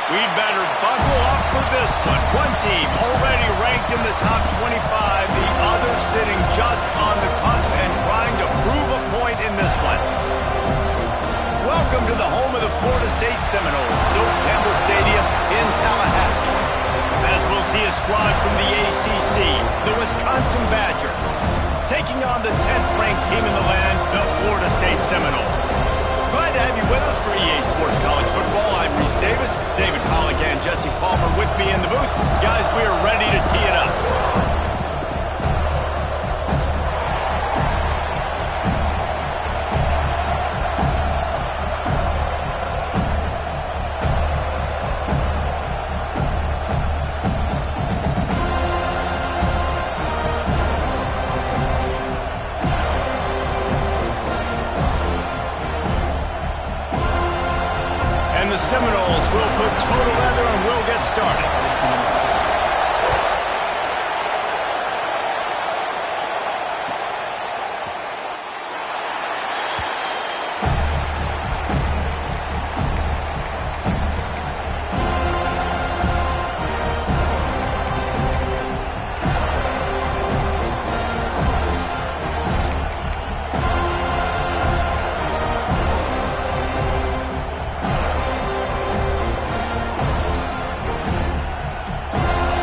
We'd better buckle up for this one. One team already ranked in the top 25, the other sitting just on the cusp and trying to prove a point in this one. Welcome to the home of the Florida State Seminoles, Doak Campbell Stadium in Tallahassee. As we'll see a squad from the ACC, the Wisconsin Badgers, taking on the 10th-ranked team in the land, the Florida State Seminoles. Glad to have you with us for EA Sports College Football. I'm Reese Davis, David Pollack, and Jesse Palmer with me in the booth. Guys, we are ready to tee it up. And the Seminoles will put total leather and we'll get started.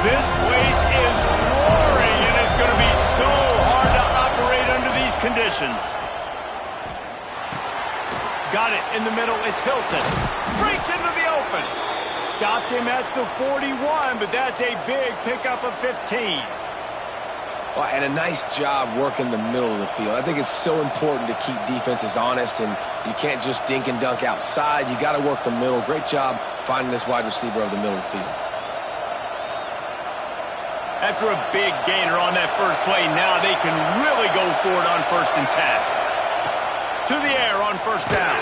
This place is roaring and it's going to be so hard to operate under these conditions. Got it in the middle. It's Hilton. Breaks into the open. Stopped him at the 41, but that's a big pickup of 15. Well, and a nice job working the middle of the field. I think it's so important to keep defenses honest, and you can't just dink and dunk outside. You got to work the middle. Great job finding this wide receiver of the middle of the field. After a big gainer on that first play, now they can really go for it on 1st and 10. To the air on 1st down.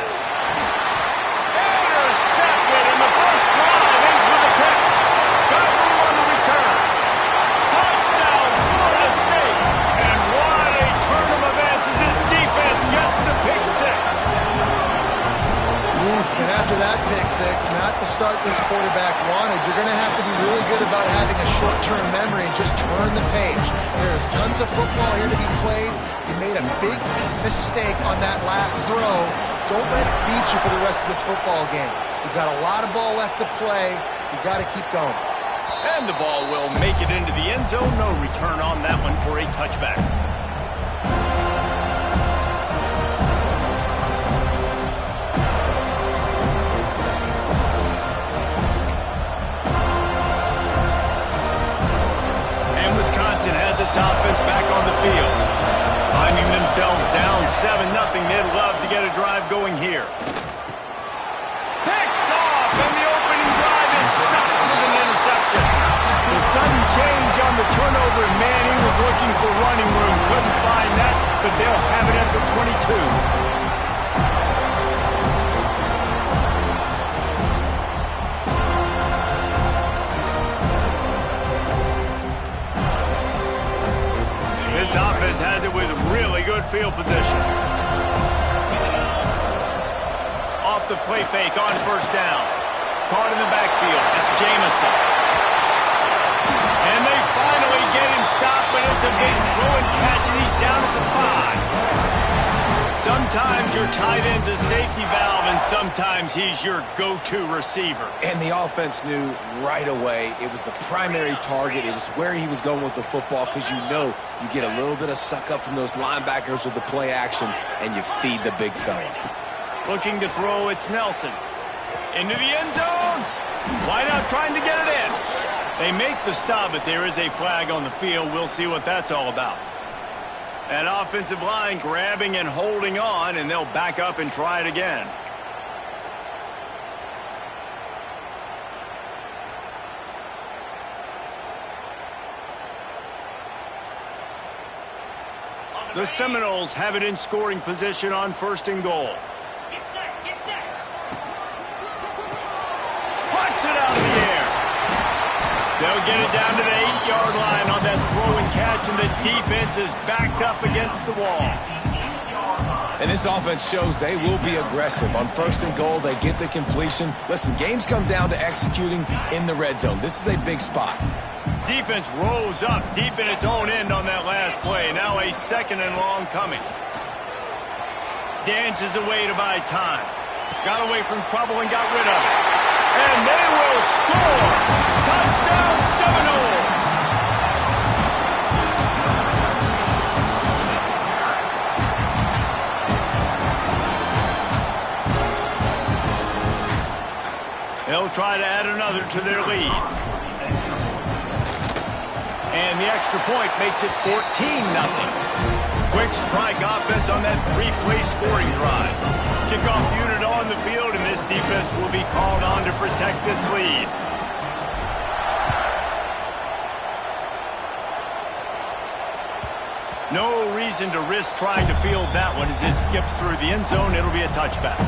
Intercepted, and the first drive ends with a pick. Got room on the return. Touchdown, Florida State. And what a turn of events as this defense gets the pick six. And after that pick six, not the start this quarterback wanted. You're going to have to be really good about having a short-term memory and just turn the page. There's tons of football here to be played. You made a big mistake on that last throw. Don't let it beat you for the rest of this football game. You've got a lot of ball left to play. You've got to keep going. And the ball will make it into the end zone. No return on that one for a touchback. Wisconsin has its offense back on the field. Finding themselves down 7-0, they'd love to get a drive going here. Picked off, and the opening drive is stopped with an interception. The sudden change on the turnover, Manning was looking for running room. Couldn't find that, but they'll have it at the 22. This offense has it with really good field position. Off the play fake on 1st down. Caught in the backfield. It's Jamison. And they finally get him stopped, but it's a big throw and catch, and he's down at the 5. Sometimes your tight end's a safety valve, and sometimes he's your go-to receiver. And the offense knew right away it was the primary target. It was where he was going with the football, because you know you get a little bit of suck up from those linebackers with the play action, and you feed the big fella. Looking to throw, it's Nelson. Into the end zone. Wide out trying to get it in. They make the stop, but there is a flag on the field. We'll see what that's all about. That offensive line grabbing and holding on, and they'll back up and try it again. The Seminoles have it in scoring position on 1st and goal. Get set, get set. Puts it out of the air. They'll get it down to the 8-yard line on that throw and catch, and the defense is backed up against the wall. And this offense shows they will be aggressive. On 1st and goal, they get the completion. Listen, games come down to executing in the red zone. This is a big spot. Defense rose up deep in its own end on that last play. Now a 2nd and long coming. Dances away to buy time. Got away from trouble and got rid of it. And they will score! Touchdown Seminoles! They'll try to add another to their lead. And the extra point makes it 14-0. Quick strike offense on that 3-play scoring drive. Kickoff unit on the field, and this defense will be called on to protect this lead. No reason to risk trying to field that one as it skips through the end zone. It'll be a touchback.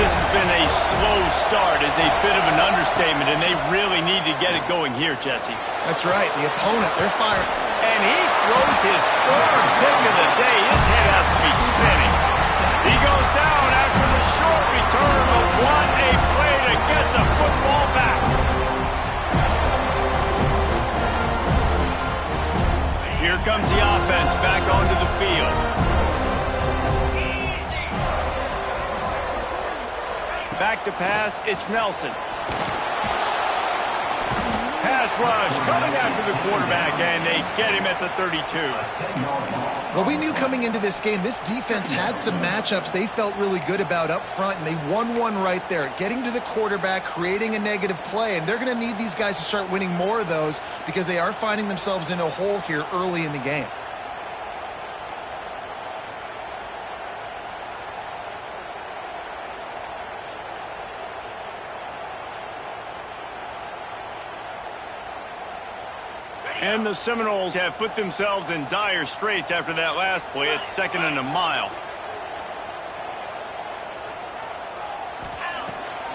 This has been a slow start is a bit of an understatement, and they really need to get it going here, Jesse. That's right. The opponent, they're firing. And he throws his 3rd pick of the day. His head has to be spinning. He goes down after the short return, but what a play to get the football back. Here comes the offense back onto the field. Back to pass, it's Nelson. Pass rush coming after the quarterback, and they get him at the 32. Well, we knew coming into this game, this defense had some matchups they felt really good about up front, and they won one right there, getting to the quarterback, creating a negative play, and they're going to need these guys to start winning more of those because they are finding themselves in a hole here early in the game. And the Seminoles have put themselves in dire straits after that last play. It's 2nd and a mile.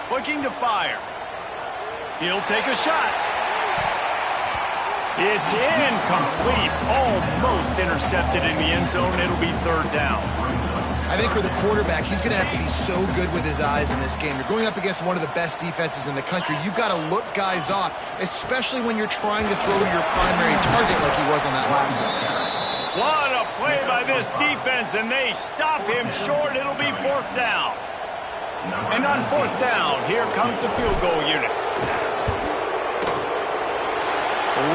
Looking to fire. He'll take a shot. It's incomplete. Almost intercepted in the end zone. It'll be 3rd down. I think for the quarterback, he's going to have to be so good with his eyes in this game. You're going up against one of the best defenses in the country. You've got to look guys off, especially when you're trying to throw to your primary target like he was on that last one. What a play by this defense, and they stop him short. It'll be 4th down. And on 4th down, here comes the field goal unit.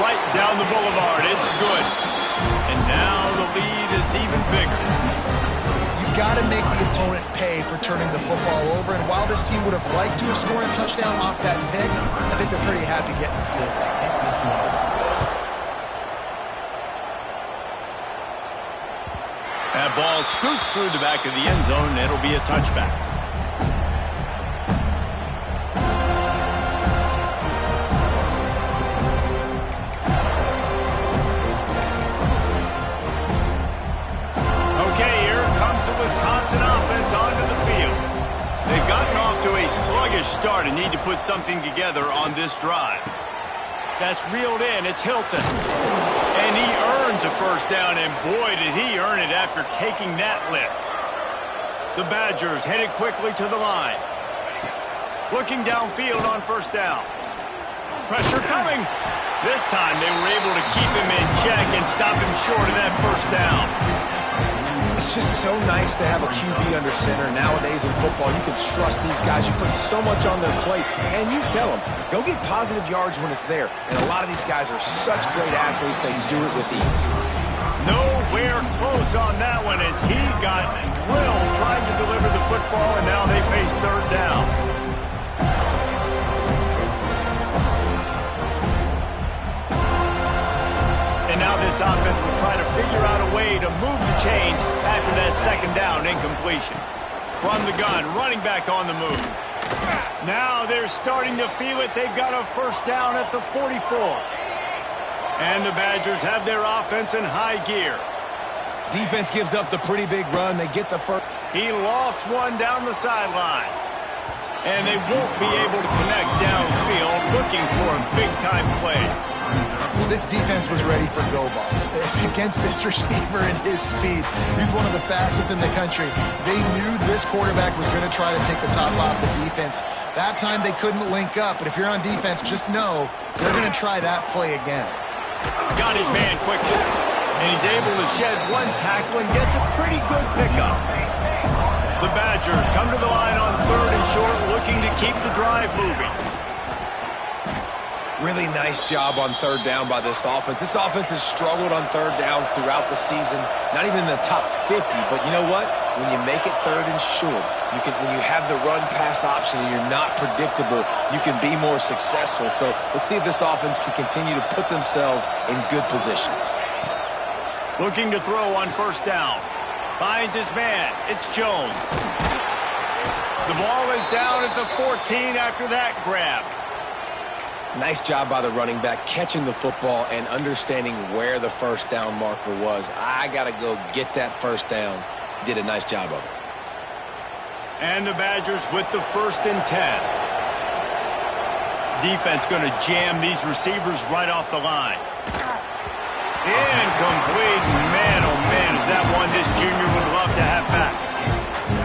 Right down the boulevard. It's good. And now the lead is even bigger. You've got to make the opponent pay for turning the football over, and while this team would have liked to have scored a touchdown off that pick, I think they're pretty happy getting the field goal. That ball scoots through the back of the end zone, and it'll be a touchback. Offense onto the field. They've gotten off to a sluggish start and need to put something together on this drive. That's reeled in. It's Hilton. And he earns a 1st down, and boy, did he earn it after taking that lift. The Badgers headed quickly to the line. Looking downfield on 1st down. Pressure coming. This time they were able to keep him in check and stop him short of that 1st down. It's just so nice to have a QB under center. Nowadays in football, you can trust these guys. You put so much on their plate, and you tell them, go get positive yards when it's there. And a lot of these guys are such great athletes, they do it with ease. Nowhere close on that one as he got drilled trying to deliver the football, and now they face 3rd down. And now this offense will try to figure out a way to move the chains after that 2nd down incompletion. From the gun, running back on the move. Now they're starting to feel it. They've got a first down at the 44. And the Badgers have their offense in high gear. Defense gives up the pretty big run. They get the first. He lost one down the sideline. And they won't be able to connect downfield, looking for a big-time play. Well, this defense was ready for go balls. Against this receiver and his speed, he's one of the fastest in the country. They knew this quarterback was going to try to take the top off the defense. That time they couldn't link up, but if you're on defense, just know they're going to try that play again. Got his man quickly, and he's able to shed one tackle and gets a pretty good pickup. The Badgers come to the line on 3rd and short, looking to keep the drive moving. Really nice job on 3rd down by this offense. This offense has struggled on 3rd downs throughout the season. Not even in the top 50, but you know what? When you make it 3rd and short, when you have the run-pass option and you're not predictable, you can be more successful. So let's see if this offense can continue to put themselves in good positions. Looking to throw on 1st down. Finds his man. It's Jones. The ball is down at the 14 after that grab. Nice job by the running back catching the football and understanding where the 1st down marker was. I got to go get that 1st down. He did a nice job of it. And the Badgers with the 1st and 10. Defense going to jam these receivers right off the line. Incomplete. Man, oh man, is that one this junior would love to have back.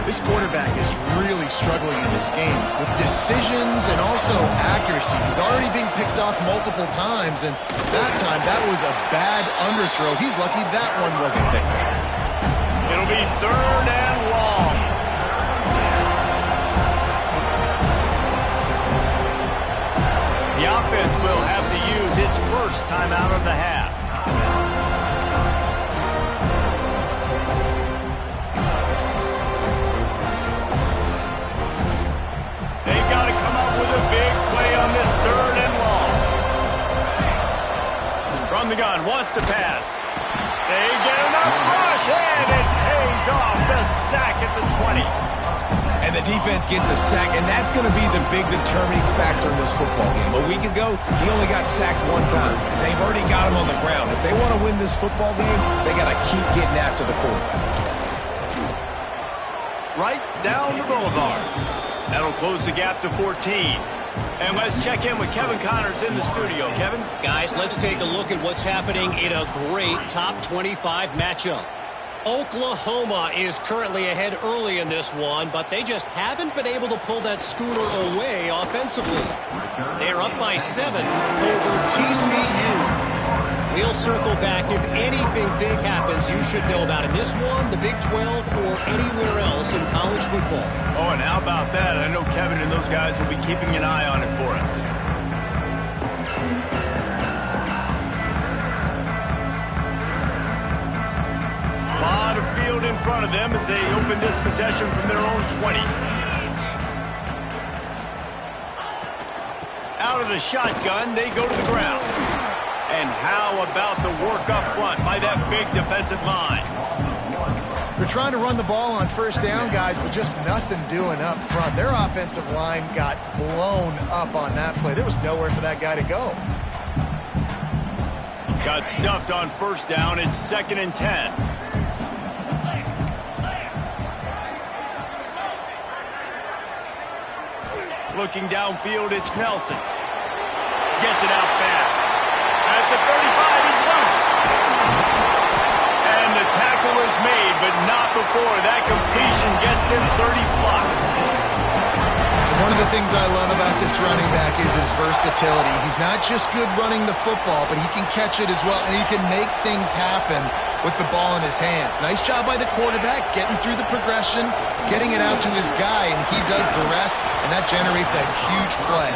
This quarterback is really struggling in this game with decisions and also accuracy. He's already being picked off multiple times, and that time that was a bad underthrow. He's lucky that one wasn't picked off. It'll be 3rd and long. The offense will have to use its first timeout of the half. They've got to come up with a big play on this 3rd and long. From the gun, wants to pass. They get enough rush, and it pays off. The sack at the 20. And the defense gets a sack, and that's going to be the big determining factor in this football game. A week ago, he only got sacked one time. They've already got him on the ground. If they want to win this football game, they got to keep getting after the quarterback. Right down the boulevard. That'll close the gap to 14. And let's check in with Kevin Connors in the studio. Kevin? Guys, let's take a look at what's happening in a great top 25 matchup. Oklahoma is currently ahead early in this one, but they just haven't been able to pull that schooner away offensively. They're up by 7 over TCU. We'll circle back if anything big happens you should know about in this one, the Big 12, or anywhere else in college football. Oh, and how about that? I know Kevin and those guys will be keeping an eye on it for us. A lot of field in front of them as they open this possession from their own 20. Out of the shotgun, they go to the ground. And how about the work up front by that big defensive line? They're trying to run the ball on 1st down, guys, but just nothing doing up front. Their offensive line got blown up on that play. There was nowhere for that guy to go. Got stuffed on 1st down. It's 2nd and 10. Looking downfield, it's Nelson. Gets it out fast. At the 35, he's loose. And the tackle is made, but not before that completion gets him 30+. One of the things I love about this running back is his versatility. He's not just good running the football, but he can catch it as well, and he can make things happen with the ball in his hands. Nice job by the quarterback, getting through the progression, getting it out to his guy, and he does the rest, and that generates a huge play.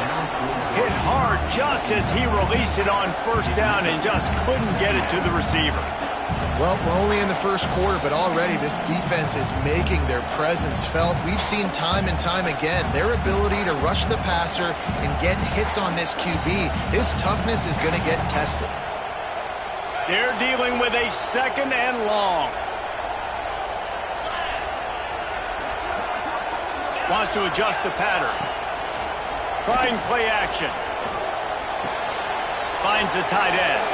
Hit hard just as he released it on 1st down and just couldn't get it to the receiver. Well, we're only in the 1st quarter, but already this defense is making their presence felt. We've seen time and time again their ability to rush the passer and get hits on this QB. His toughness is going to get tested. They're dealing with a 2nd and long. Wants to adjust the pattern. Trying play action. Finds the tight end.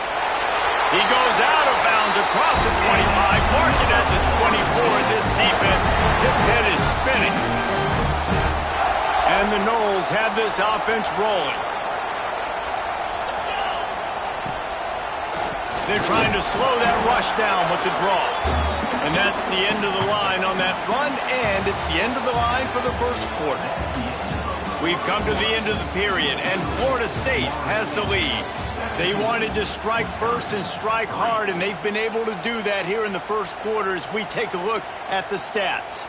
He goes out of bounds across the 25, marking at the 24, and this defense, its head is spinning. And the Noles have this offense rolling. They're trying to slow that rush down with the draw. And that's the end of the line on that run, and it's the end of the line for the first quarter. We've come to the end of the period, and Florida State has the lead. They wanted to strike first and strike hard, and they've been able to do that here in the first quarter as we take a look at the stats.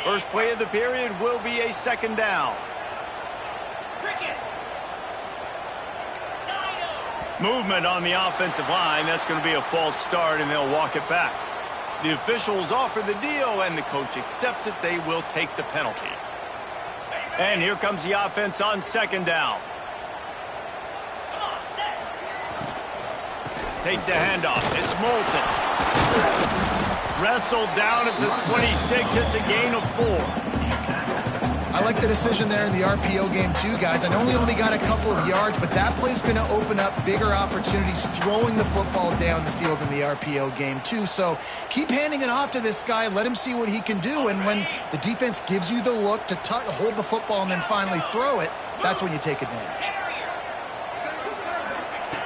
First play of the period will be a second down. Movement on the offensive line. That's going to be a false start, and they'll walk it back. The officials offer the deal, and the coach accepts it. They will take the penalty. And here comes the offense on second down. Takes the handoff. It's Moulton. Wrestled down at the 26. It's a gain of 4. I like the decision there in the RPO game too, guys. I know he only got a couple of yards, but that play's going to open up bigger opportunities throwing the football down the field in the RPO game too. So keep handing it off to this guy. Let him see what he can do. And when the defense gives you the look to hold the football and then finally throw it, that's when you take advantage.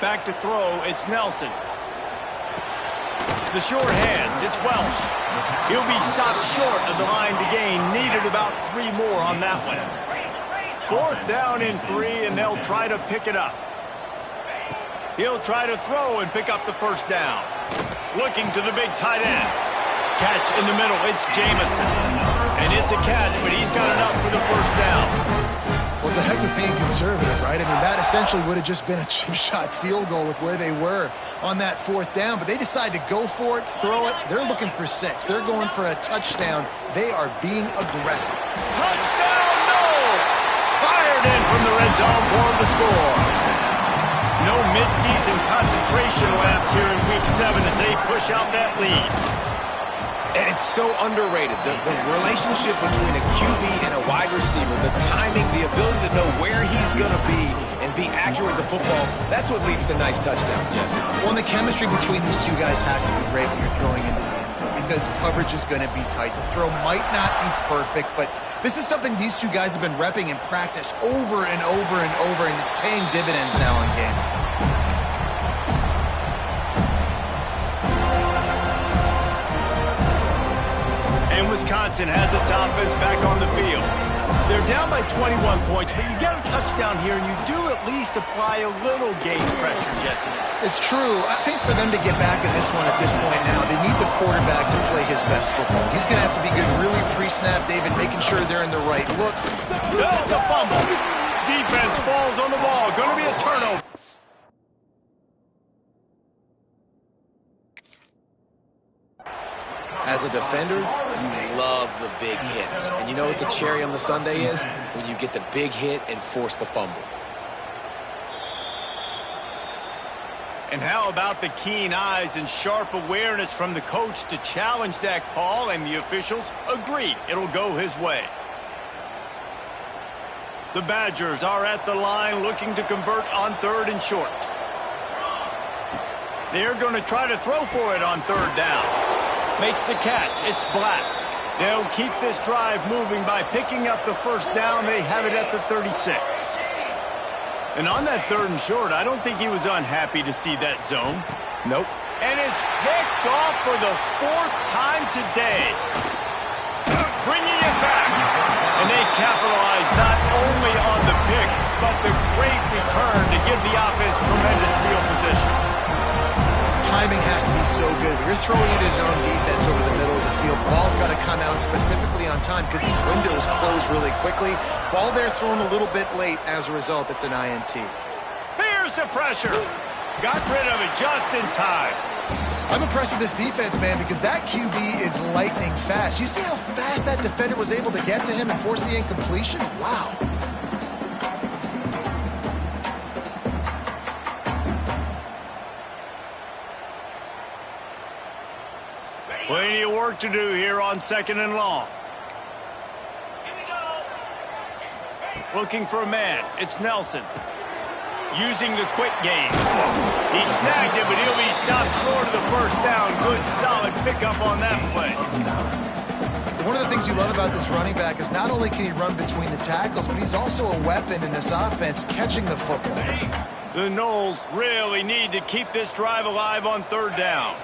Back to throw. It's Nelson. The short hands. It's Welsh. He'll be stopped short of the line to gain. Needed about 3 more on that one. 4th down and 3, and they'll try to pick it up. He'll try to throw and pick up the first down. Looking to the big tight end. Catch in the middle. It's Jamison. And it's a catch, but he's got enough for the first down. Well, it's a heck of being conservative, right? I mean, that essentially would have just been a chip shot field goal with where they were on that 4th down. But they decide to go for it, throw it. They're looking for 6. They're going for a touchdown. They are being aggressive. Touchdown, Noles! Fired in from the red zone for the score. No midseason concentration laps here in Week 7 as they push out that lead. And it's so underrated. The relationship between a QB and a wide receiver, the timing, the ability to know where he's going to be and be accurate with the football, that's what leads to nice touchdowns, Jesse. Well, and the chemistry between these two guys has to be great when you're throwing into the end zone because coverage is going to be tight. The throw might not be perfect, but this is something these two guys have been repping in practice over and over and over, and it's paying dividends now in game. Wisconsin has its offense back on the field. They're down by 21 points, but you get a touchdown here, and you do at least apply a little game pressure, Jesse. It's true. I think for them to get back in this one at this point now, they need the quarterback to play his best football. He's going to have to be good really pre-snap, David, making sure they're in the right looks. It's a fumble. Defense falls on the ball. Going to be a turnover. As a defender, you love the big hits. And you know what the cherry on the sundae is? When you get the big hit and force the fumble. And how about the keen eyes and sharp awareness from the coach to challenge that call, and the officials agree it'll go his way. The Badgers are at the line looking to convert on 3rd and short. They're going to try to throw for it on 3rd down. Makes the catch. It's Black. They'll keep this drive moving by picking up the first down. They have it at the 36. And on that 3rd and short, I don't think he was unhappy to see that zone. Nope. And it's picked off for the 4th time today. Bringing it back. And they capitalize not only on the pick, but the great return to give the offense tremendous field position. Timing has to be so good. When you're throwing into zone defense over the middle of the field, the ball's got to come out specifically on time because these windows close really quickly. Ball there thrown a little bit late. As a result, it's an INT. Here's the pressure. Got rid of it just in time. I'm impressed with this defense, man, because that QB is lightning fast. You see how fast that defender was able to get to him and force the incompletion? Wow. plenty of work to do here on 2nd and long. Looking for a man. It's Nelson. Using the quick game. He snagged it, but he'll be stopped short of the first down. Good, solid pickup on that play. One of the things you love about this running back is not only can he run between the tackles, but he's also a weapon in this offense, catching the football. The Noles really need to keep this drive alive on 3rd down.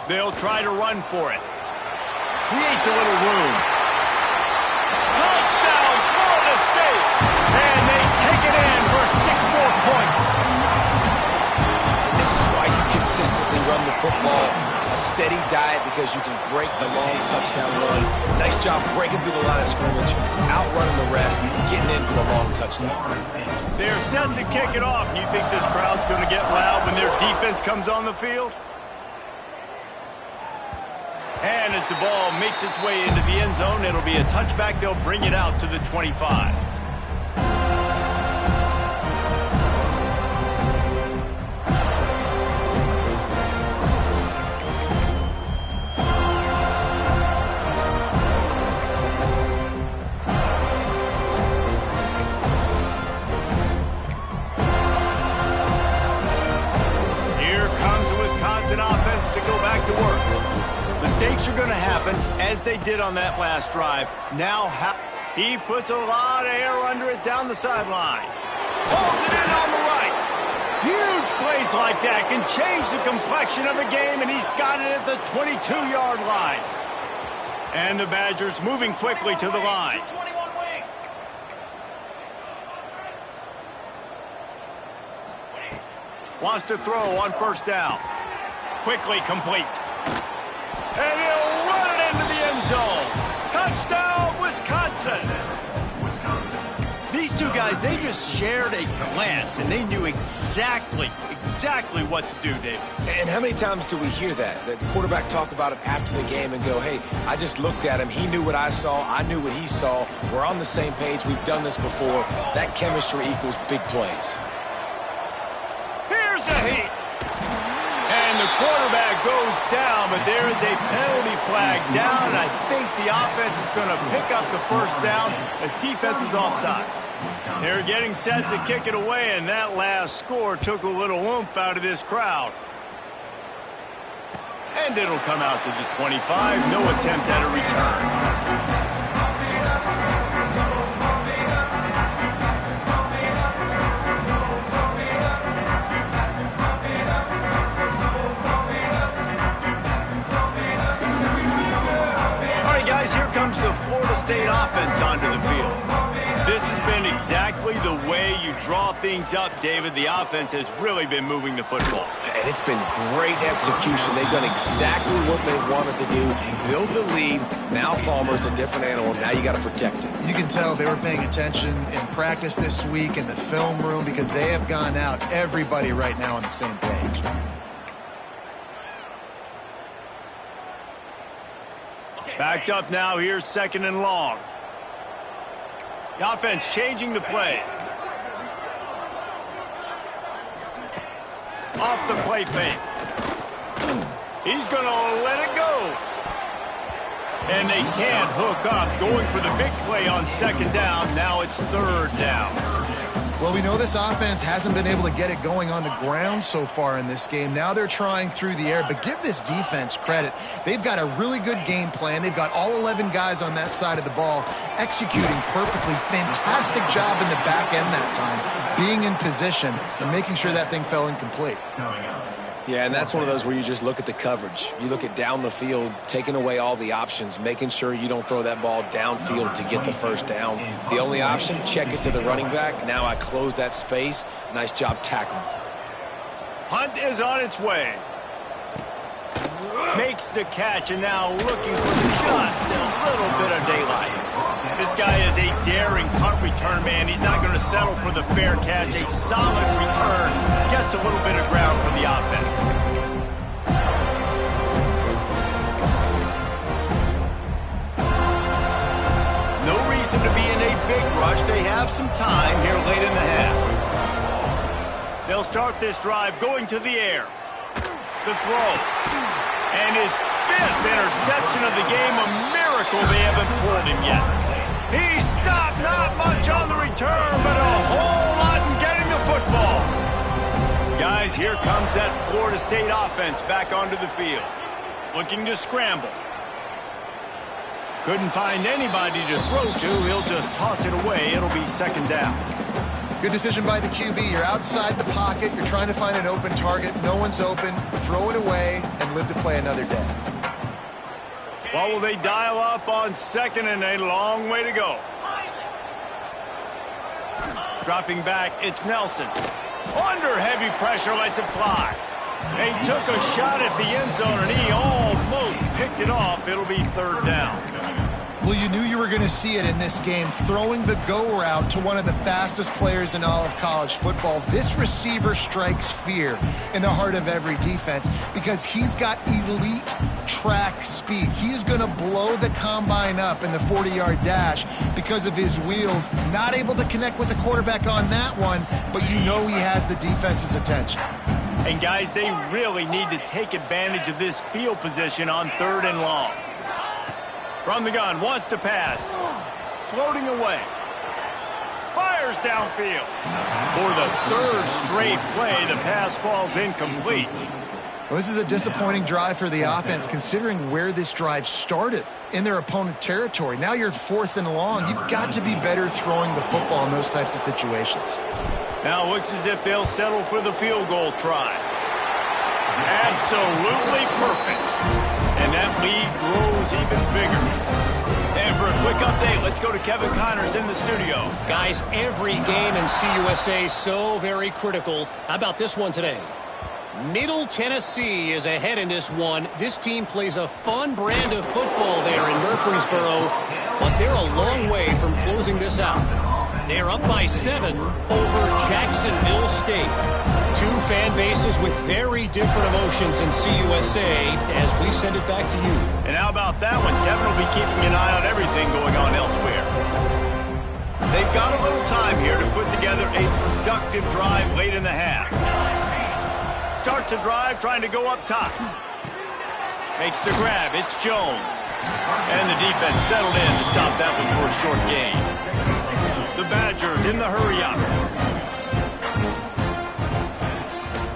They'll try to run for it. Creates a little room. Touchdown, Florida State! And they take it in for 6 more points. And this is why you consistently run the football. A steady diet because you can break the long touchdown runs. Nice job breaking through the line of scrimmage, outrunning the rest, getting in for the long touchdown. They're set to kick it off. And you think this crowd's going to get loud when their defense comes on the field? And as the ball makes its way into the end zone, it'll be a touchback. They'll bring it out to the 25. Here comes the Wisconsin offense to go back to work. Mistakes are going to happen, as they did on that last drive. Now he puts a lot of air under it down the sideline. Pulls it in on the right. Huge plays like that can change the complexion of a game, and he's got it at the 22-yard line. And the Badgers moving quickly to the line. Wants to throw on 1st down. Quickly complete. And he'll run it into the end zone. Touchdown, Wisconsin. These two guys, they just shared a glance, and they knew exactly what to do, David. And how many times do we hear that? The quarterback talk about it after the game and go, hey, I just looked at him. He knew what I saw. I knew what he saw. We're on the same page. We've done this before. That chemistry equals big plays. Here's a heat. And the quarterback goes down, but there is a penalty flag down. I think the offense is going to pick up the 1st down. The defense was offside. They're getting set to kick it away, and that last score took a little oomph out of this crowd. And it'll come out to the 25. No attempt at a return. The Florida State offense onto the field. This has been exactly the way you draw things up, David. The offense has really been moving the football. And it's been great execution. They've done exactly what they've wanted to do. Build the lead. Now Palmer's a different animal. Now you got to protect him. You can tell they were paying attention in practice this week in the film room because they have gone out, everybody right now on the same page. Backed up now, here's 2nd and long. The offense changing the play. Off the play fake. He's going to let it go. And they can't hook up. Going for the big play on 2nd down. Now it's 3rd down. Well, we know this offense hasn't been able to get it going on the ground so far in this game. Now they're trying through the air, but give this defense credit. They've got a really good game plan. They've got all 11 guys on that side of the ball executing perfectly. Fantastic job in the back end that time, being in position and making sure that thing fell incomplete. Yeah, and that's one of those where you just look at the coverage. You look at down the field, taking away all the options, making sure you don't throw that ball downfield to get the 1st down. The only option, check it to the running back. Now I close that space. Nice job tackling. Hunt is on its way. Makes the catch, and now looking for just a little bit of daylight. This guy is a daring punt return man. He's not going to settle for the fair catch. A solid return. Gets a little bit of ground for the offense. No reason to be in a big rush. They have some time here late in the half. They'll start this drive going to the air. The throw. And his 5th interception of the game. A miracle they haven't pulled him yet. He stopped, not much on the return, but a whole lot in getting the football. Guys, here comes that Florida State offense back onto the field. Looking to scramble. Couldn't find anybody to throw to. He'll just toss it away. It'll be 2nd down. Good decision by the QB. You're outside the pocket. You're trying to find an open target. No one's open. Throw it away and live to play another day. What will they dial up on 2nd and a long way to go? Dropping back, it's Nelson. Under heavy pressure, lets it fly. They took a shot at the end zone, and he almost picked it off. It'll be 3rd down. Well, you knew you were going to see it in this game, throwing the go route to one of the fastest players in all of college football. This receiver strikes fear in the heart of every defense because he's got elite track speed. He is going to blow the combine up in the 40-yard dash because of his wheels. Not able to connect with the quarterback on that one, but you know he has the defense's attention. And, guys, they really need to take advantage of this field position on 3rd and long. From the gun, wants to pass. Floating away. Fires downfield. For the 3rd straight play, the pass falls incomplete. Well, this is a disappointing drive for the offense, considering where this drive started, in their opponent territory. Now you're 4th and long. You've got to be better throwing the football in those types of situations. Now it looks as if they'll settle for the field goal try. Absolutely perfect. And that lead grows even bigger. And for a quick update, let's go to Kevin Connors in the studio. Guys, every game in CUSA is so very critical. How about this one today? Middle Tennessee is ahead in this one. This team plays a fun brand of football there in Murfreesboro, but they're a long way from closing this out. They're up by 7 over Jacksonville State. 2 fan bases with very different emotions in CUSA as we send it back to you. And how about that one? Kevin will be keeping an eye on everything going on elsewhere. They've got a little time here to put together a productive drive late in the half. Starts the drive trying to go up top. Makes the grab. It's Jones. And the defense settled in to stop that one for a short gain. The Badgers in the hurry-up.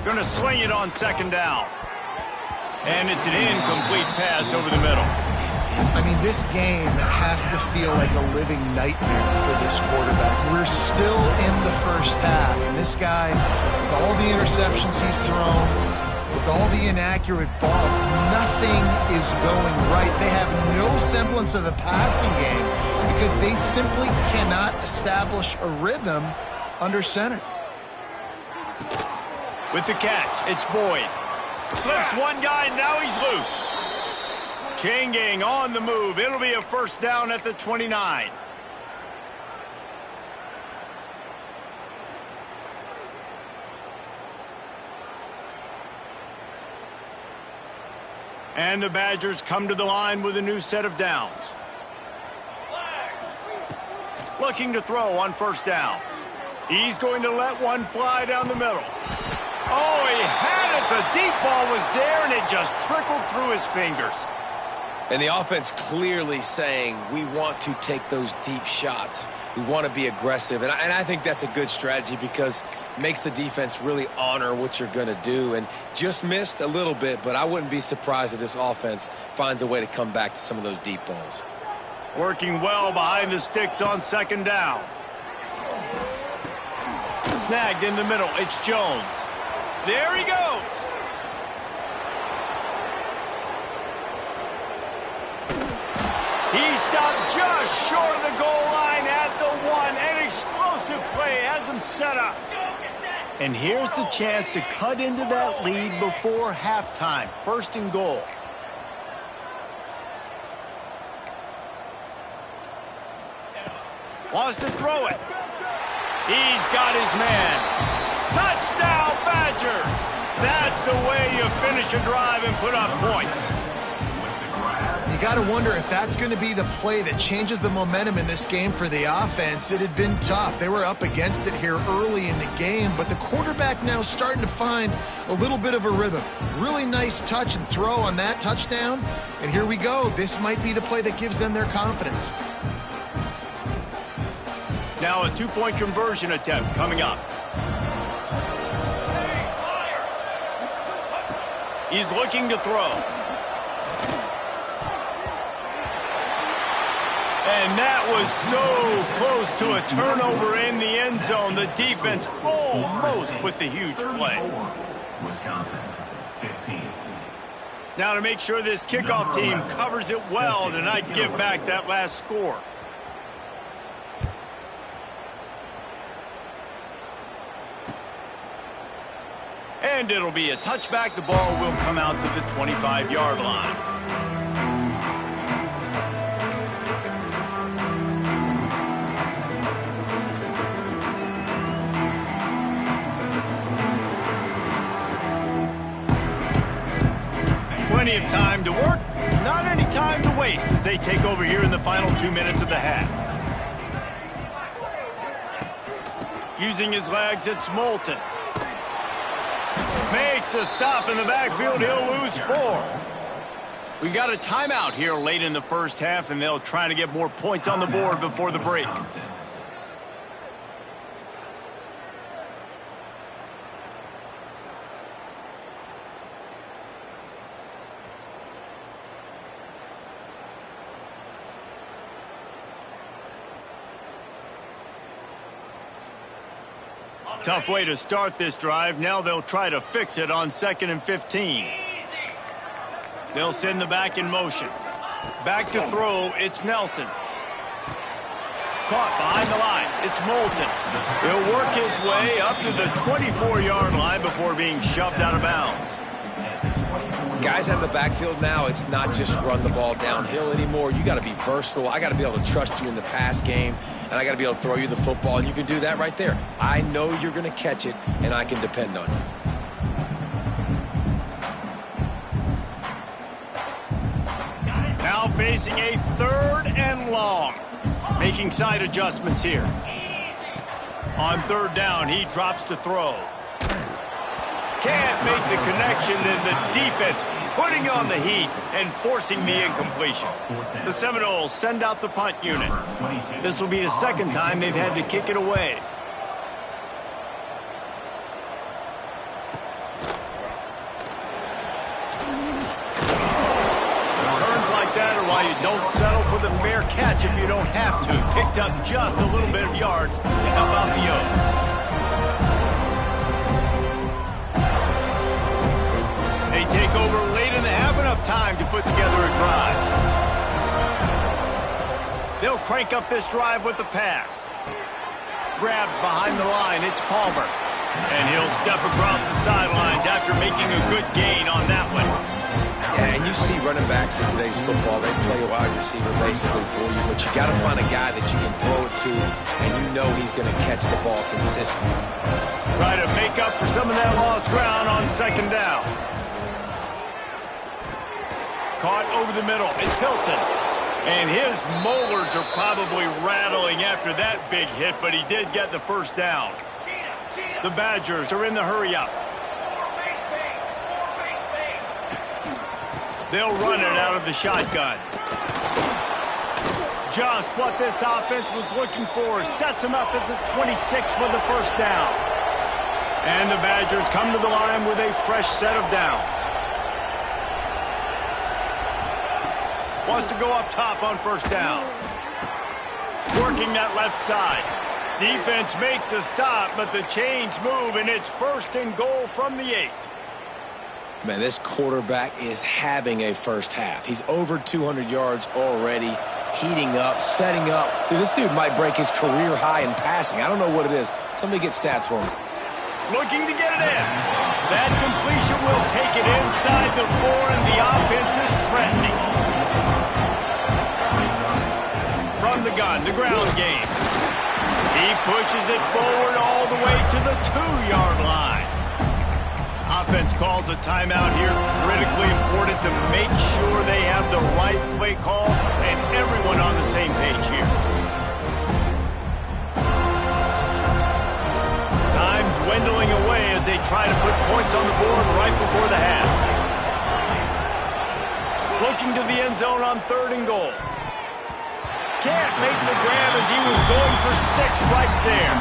Going to swing it on 2nd down. And it's an incomplete pass over the middle. I mean, this game has to feel like a living nightmare for this quarterback. We're still in the first half, and this guy, with all the interceptions he's thrown, with all the inaccurate balls, nothing is going right. They have no semblance of a passing game because they simply cannot establish a rhythm under center. With the catch, it's Boyd. Slips one guy, now he's loose. Chain gang on the move. It'll be a 1st down at the 29. And the Badgers come to the line with a new set of downs. Looking to throw on 1st down. He's going to let one fly down the middle. Oh, he had it. The deep ball was there, and it just trickled through his fingers. And the offense clearly saying, we want to take those deep shots. We want to be aggressive. And I think that's a good strategy because it makes the defense really honor what you're going to do. And just missed a little bit, but I wouldn't be surprised if this offense finds a way to come back to some of those deep balls. Working well behind the sticks on 2nd down. Snagged in the middle. It's Jones. There he goes. He stopped just short of the goal line at the 1. An explosive play has him set up. And here's the chance to cut into that lead before halftime. 1st and goal. Wants to throw it. He's got his man. Touchdown, Badgers. That's the way you finish a drive and put up points. You got to wonder if that's going to be the play that changes the momentum in this game for the offense. It had been tough. They were up against it here early in the game, but the quarterback now starting to find a little bit of a rhythm. Really nice touch and throw on that touchdown, and here we go. This might be the play that gives them their confidence. Now a two-point conversion attempt coming up. He's looking to throw. And that was so close to a turnover in the end zone. The defense almost with the huge play. Wisconsin, 15. Now to make sure this kickoff team covers it well to not give back that last score. And it'll be a touchback. The ball will come out to the 25-yard line. Plenty of time to work, not any time to waste as they take over here in the final 2 minutes of the half. Using his legs, it's Moulton. Makes a stop in the backfield. He'll lose 4. We got a timeout here late in the first half, and they'll try to get more points on the board before the break. Tough way to start this drive. Now they'll try to fix it on 2nd and 15. They'll send the back in motion. Back to throw, it's Nelson. Caught behind the line, it's Moulton. He'll work his way up to the 24-yard line before being shoved out of bounds. Guys out of the backfield now, it's not just run the ball downhill anymore. You got to be versatile. I got to be able to trust you in the pass game, and I got to be able to throw you the football, and you can do that right there. I know you're going to catch it, and I can depend on you. Now facing a 3rd and long. Making side adjustments here. On 3rd down, he drops to throw. Can't make the connection, and the defense putting on the heat and forcing the incompletion. The Seminoles send out the punt unit. This will be the 2nd time they've had to kick it away. Turns like that are why you don't settle for the fair catch if you don't have to. Picks up just a little bit of yards to help out the Oaks. They take over late in the half, enough time to put together a drive. They'll crank up this drive with a pass. Grabbed behind the line, it's Palmer. And he'll step across the sidelines after making a good gain on that one. Yeah, and you see running backs in today's football, they play a wide receiver basically for you, but you got to find a guy that you can throw it to, and you know he's going to catch the ball consistently. Try to make up for some of that lost ground on 2nd down. Caught over the middle. It's Hilton. And his molars are probably rattling after that big hit, but he did get the 1st down. The Badgers are in the hurry-up. They'll run it out of the shotgun. Just what this offense was looking for. Sets him up at the 26 with the 1st down. And the Badgers come to the line with a fresh set of downs. Wants to go up top on 1st down. Working that left side. Defense makes a stop, but the chains move, and it's 1st and goal from the 8. Man, this quarterback is having a first half. He's over 200 yards already, heating up, setting up. Dude, this dude might break his career high in passing. I don't know what it is. Somebody get stats for me. Looking to get it in. That completion will take it inside the 4, and the offense is threatening. From the gun, the ground game. He pushes it forward all the way to the 2-yard line. offense calls a timeout here. Critically important to make sure they have the right play call and everyone on the same page here. Time dwindling away as they try to put points on the board right before the half. Looking to the end zone on 3rd and goal. Can't make the grab as he was going for 6 right there.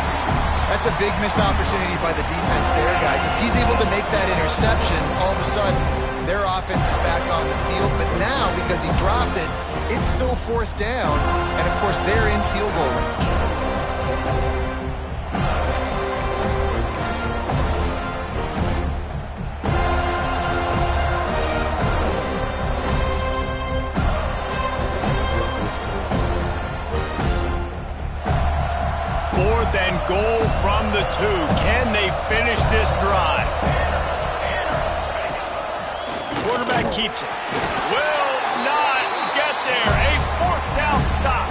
That's a big missed opportunity by the defense there, guys. If he's able to make that interception, all of a sudden, their offense is back on the field. But now, because he dropped it, it's still 4th down. And, of course, they're in field goal range. 4th and goal from the 2. Can they finish this drive? Quarterback keeps it. Will not get there. A 4th down stop.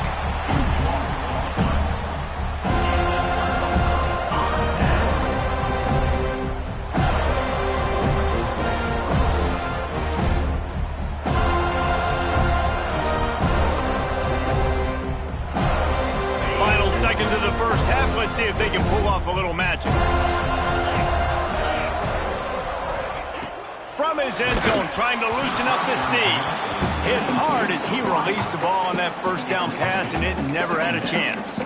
Seconds of the first half. Let's see if they can pull off a little magic. From his end zone, trying to loosen up this knee. Hit hard as he released the ball on that 1st down pass, and it never had a chance.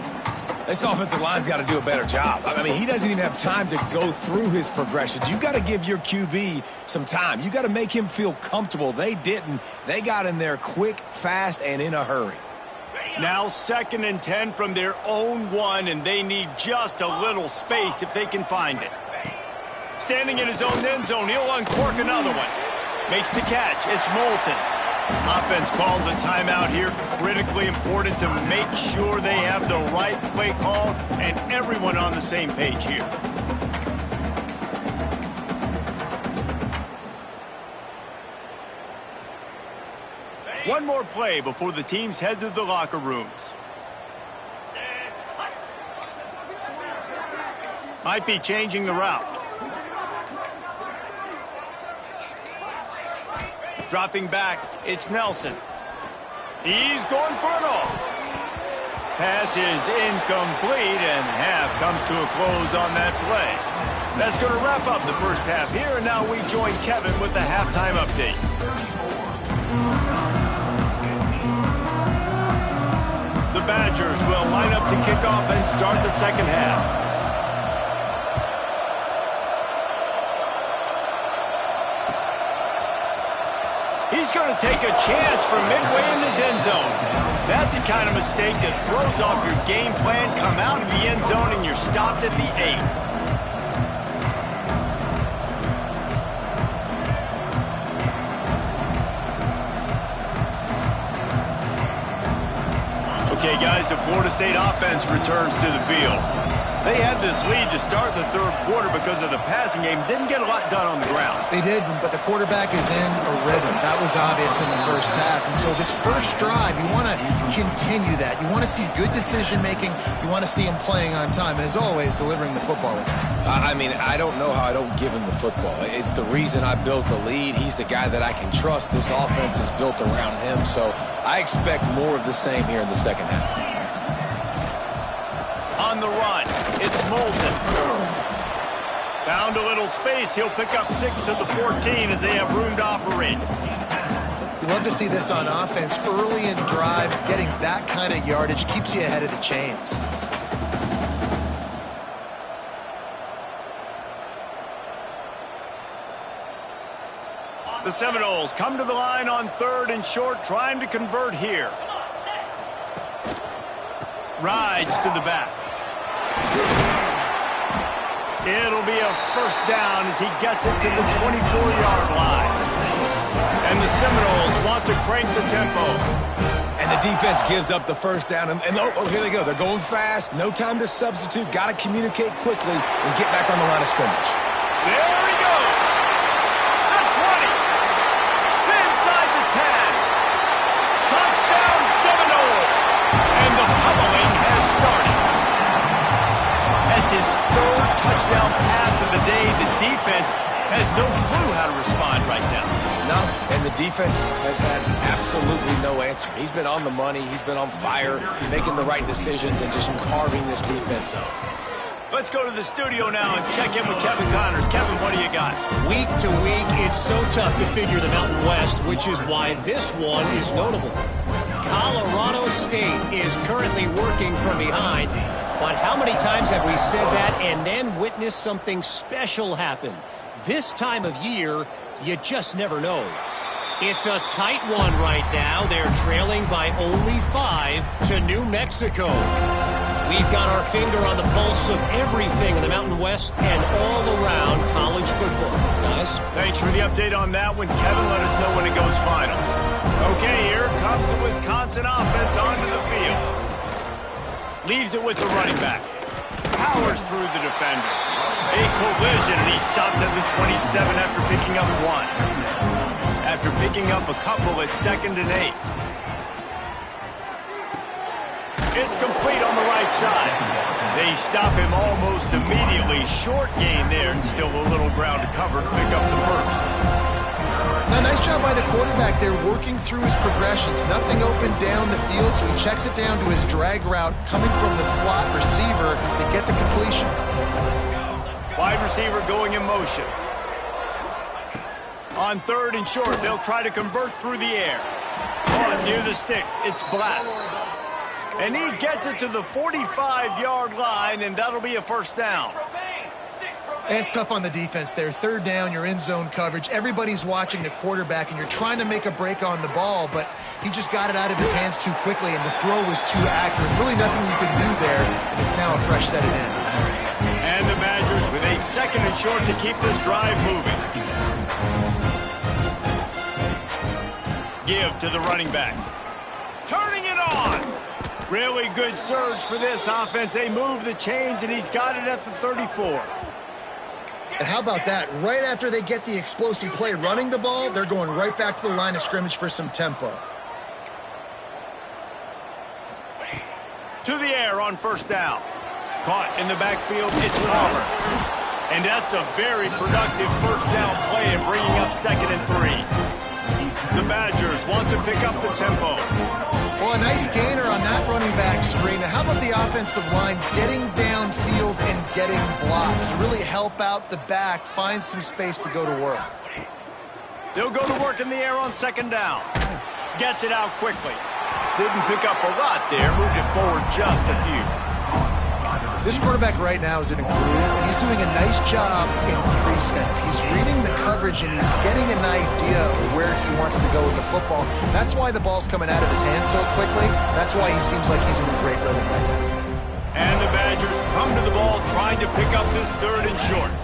This offensive line's got to do a better job. I mean, he doesn't even have time to go through his progressions. You got to give your QB some time. You got to make him feel comfortable. They didn't. They got in there quick, fast, and in a hurry. Now 2nd and 10 from their own 1, and they need just a little space if they can find it. Standing in his own end zone, he'll uncork another one. Makes the catch. It's Moulton. Offense calls a timeout here. Critically important to make sure they have the right play call and everyone on the same page here. One more play before the teams head to the locker rooms. Might be changing the route. Dropping back, it's Nelson. He's going for it all. Pass is incomplete, and half comes to a close on that play. That's going to wrap up the first half here, and now we join Kevin with the halftime update. The Badgers will line up to kick off and start the second half. He's going to take a chance from midway in his end zone. That's the kind of mistake that throws off your game plan. Come out of the end zone and you're stopped at the 8. Okay, guys, the Florida State offense returns to the field. They had this lead to start the 3rd quarter because of the passing game. Didn't get a lot done on the ground. They did, but the quarterback is in a rhythm. That was obvious in the first half. And so this first drive, you want to continue that. You want to see good decision-making. You want to see him playing on time. And as always, delivering the football. I mean, I don't know how I don't give him the football. It's the reason I built the lead. He's the guy that I can trust. This offense is built around him. So I expect more of the same here in the second half. On the run, it's Moulton. Found a little space. He'll pick up 6 of the 14 as they have room to operate. You love to see this on offense. Early in drives, getting that kind of yardage keeps you ahead of the chains. The Seminoles come to the line on 3rd and short, trying to convert here. Rides to the back. It'll be a first down as he gets it to the 24-yard line. And the Seminoles want to crank the tempo. And the defense gives up the first down. And oh, here they go. They're going fast. No time to substitute. Got to communicate quickly and get back on the line of scrimmage. There he goes. The 20. Inside the 10. Touchdown Seminoles. And the pummeling has started. That's his 3rd touchdown pass of the day. The defense has no clue how to respond right now. No, and the defense has had absolutely no answer. He's been on the money. He's been on fire, making the right decisions and just carving this defense up. Let's go to the studio now and check in with Kevin Connors. Kevin, what do you got? Week to week, it's so tough to figure the Mountain West, which is why this one is notable. Colorado State is currently working from behind, but how many times have we said that and then witnessed something special happen? This time of year, you just never know. It's a tight one right now. They're trailing by only 5 to New Mexico. We've got our finger on the pulse of everything in the Mountain West and all around college football. Guys? Thanks for the update on that one, Kevin. Let us know when it goes final. Okay, here comes the Wisconsin offense onto the field. Leaves it with the running back. Powers through the defender. A collision, and he stopped at the 27 after picking up 1. After picking up a couple at 2nd and 8. It's complete on the right side. They stop him almost immediately. Short gain there, and still a little ground to cover to pick up the first. Now, nice job by the quarterback there working through his progressions. Nothing open down the field, so he checks it down to his drag route coming from the slot receiver to get the completion. Wide receiver going in motion. On 3rd and short, they'll try to convert through the air. On near the sticks, it's Black. And he gets it to the 45-yard line, and that'll be a first down. And it's tough on the defense there. 3rd down, you're in zone coverage. Everybody's watching the quarterback, and you're trying to make a break on the ball, but he just got it out of his hands too quickly, and the throw was too accurate. Really nothing you can do there, and it's now a fresh set of ends. And the Badgers with a 2nd and short to keep this drive moving. Give to the running back. Turning it on. Really good surge for this offense. They move the chains, and he's got it at the 34. And how about that? Right after they get the explosive play running the ball, they're going right back to the line of scrimmage for some tempo. To the air on 1st down. Caught in the backfield, it's Palmer. And that's a very productive 1st down play and bringing up 2nd and 3. The Badgers want to pick up the tempo. Well, a nice gainer on that running back screen. Now, how about the offensive line getting downfield and getting blocks to really help out the back, find some space to go to work? They'll go to work in the air on 2nd down. Gets it out quickly. Didn't pick up a lot there, moved it forward just a few. This quarterback right now is in a groove, and he's doing a nice job in pre-snap. He's reading the coverage, and he's getting an idea of where he wants to go with the football. That's why the ball's coming out of his hands so quickly. That's why he seems like he's in a great rhythm right now. And the Badgers come to the ball, trying to pick up this 3rd and short.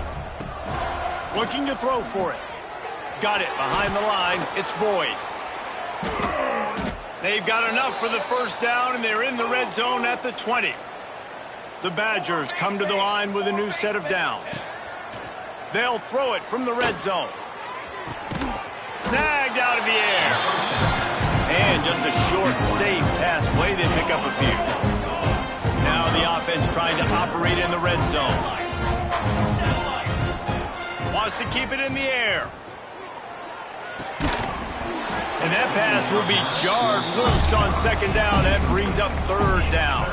Looking to throw for it. Got it behind the line. It's Boyd. They've got enough for the 1st down, and they're in the red zone at the 20. The Badgers come to the line with a new set of downs. They'll throw it from the red zone. Snagged out of the air. And just a short, safe pass play. They pick up a few. Now the offense trying to operate in the red zone. Wants to keep it in the air. And that pass will be jarred loose on 2nd down. That brings up 3rd down.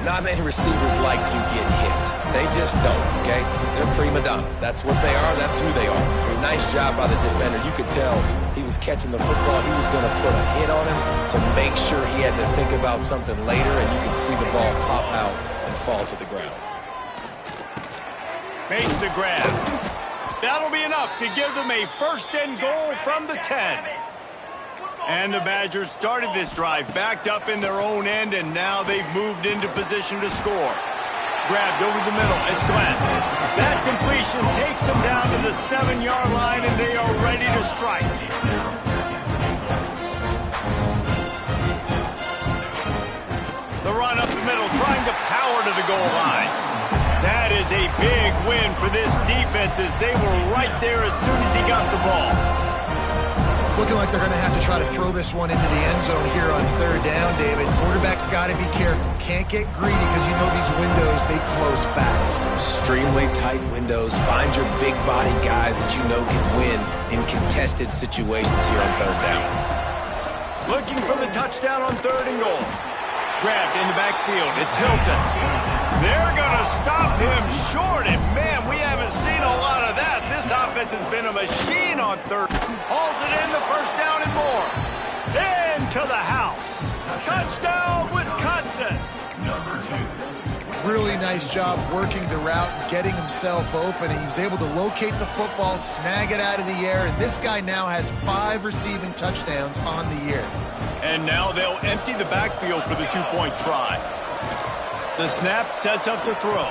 Not many receivers like to get hit. They just don't, okay? They're prima donnas. That's what they are. That's who they are. Nice job by the defender. You could tell he was catching the football. He was going to put a hit on him to make sure he had to think about something later, and you could see the ball pop out and fall to the ground. Makes the grab. That'll be enough to give them a 1st and goal from the 10. And the Badgers started this drive backed up in their own end, and now they've moved into position to score. Grabbed over the middle. It's Glenn. That completion takes them down to the 7-yard line, and they are ready to strike. The run up the middle, trying to power to the goal line. That is a big win for this defense, as they were right there as soon as he got the ball. It's looking like they're going to have to try to throw this one into the end zone here on third down, David. Quarterback's got to be careful. Can't get greedy because you know these windows, they close fast. Extremely tight windows. Find your big body guys that you know can win in contested situations here on third down. Looking for the touchdown on 3rd and goal. Grabbed in the backfield. It's Hilton. They're going to stop him short, and man, we haven't seen a lot of that. This offense has been a machine on 3rd. Hauls it in, the 1st down and more. Into the house. Touchdown, Wisconsin. Number 2. Really nice job working the route, getting himself open, and he was able to locate the football, snag it out of the air, and this guy now has 5 receiving touchdowns on the year. And now they'll empty the backfield for the 2-point try. The snap sets up the throw.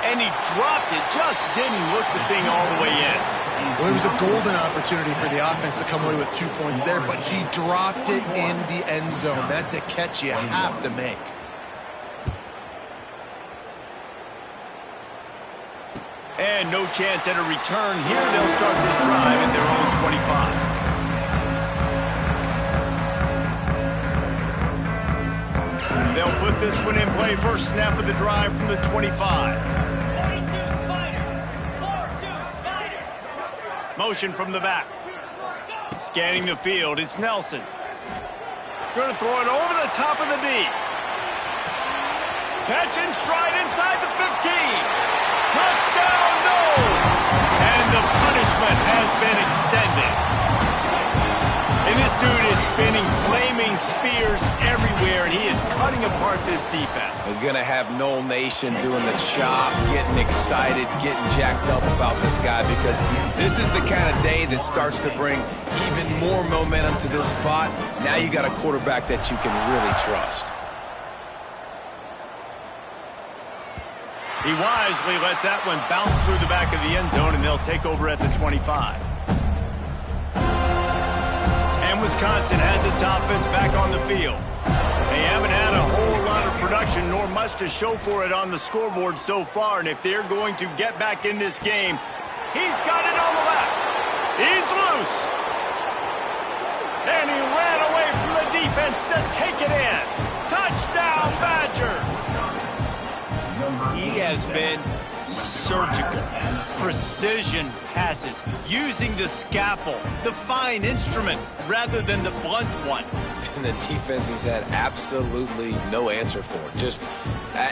And he dropped it, just didn't look the thing all the way in. Well, it was a golden opportunity for the offense to come away with 2 points there, but he dropped it in the end zone. That's a catch you have to make. And no chance at a return here. They'll start this drive at their own 25. They'll put this one in play. First snap of the drive from the 25. 42 Spider. 4-2 Spider. Motion from the back. Scanning the field. It's Nelson. Going to throw it over the top of the D. Catch and stride inside the 15. Touchdown, no! And the punishment has been extended. And this dude is spinning flaming spears everywhere, and he is cutting apart this defense. They're going to have Noel Nation doing the chop, getting excited, getting jacked up about this guy, because this is the kind of day that starts to bring even more momentum to this spot. Now you got a quarterback that you can really trust. He wisely lets that one bounce through the back of the end zone, and they'll take over at the 25. And Wisconsin has its offense back on the field. They haven't had a whole lot of production, nor much to show for it on the scoreboard so far, and if they're going to get back in this game, he's got it on the left. He's loose. And he ran away from the defense to take it in. Touchdown, Badgers. He has been surgical, precision passes, using the scalpel, the fine instrument, rather than the blunt one. And the defense he's had absolutely no answer for. Just,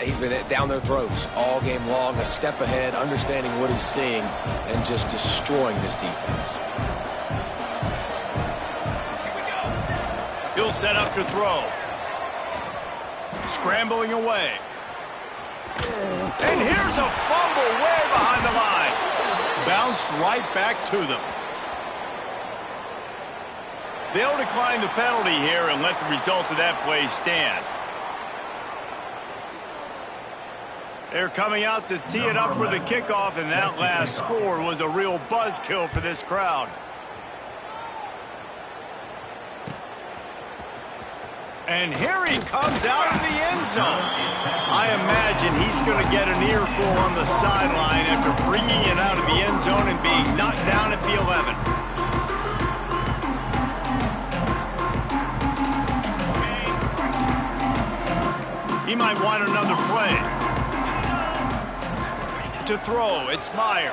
he's been down their throats all game long, a step ahead, understanding what he's seeing, and just destroying this defense. He'll set up to throw. Scrambling away. And here's a fumble way behind the line. Bounced right back to them. They'll decline the penalty here and let the result of that play stand. They're coming out to tee it up for the kickoff, and that last score was a real buzzkill for this crowd. And here he comes out of the end zone. I imagine he's going to get an earful on the sideline after bringing it out of the end zone and being knocked down at the 11. He might want another play. To throw, it's Myers.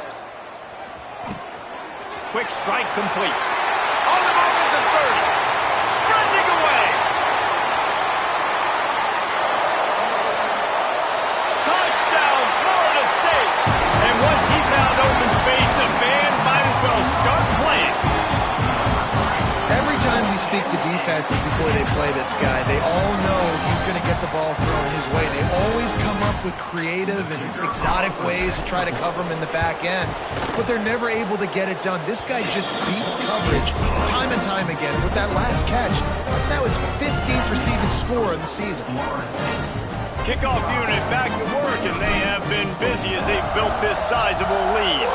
Quick strike complete. On the move at the 30. Sprinting away. And once he found open space, the band might as well start playing. Every time we speak to defenses before they play this guy, they all know he's going to get the ball thrown his way. They always come up with creative and exotic ways to try to cover him in the back end, but they're never able to get it done. This guy just beats coverage time and time again. With that last catch, that's now his 15th receiving score of the season. Kickoff unit back to work, and they have been busy as they've built this sizable lead.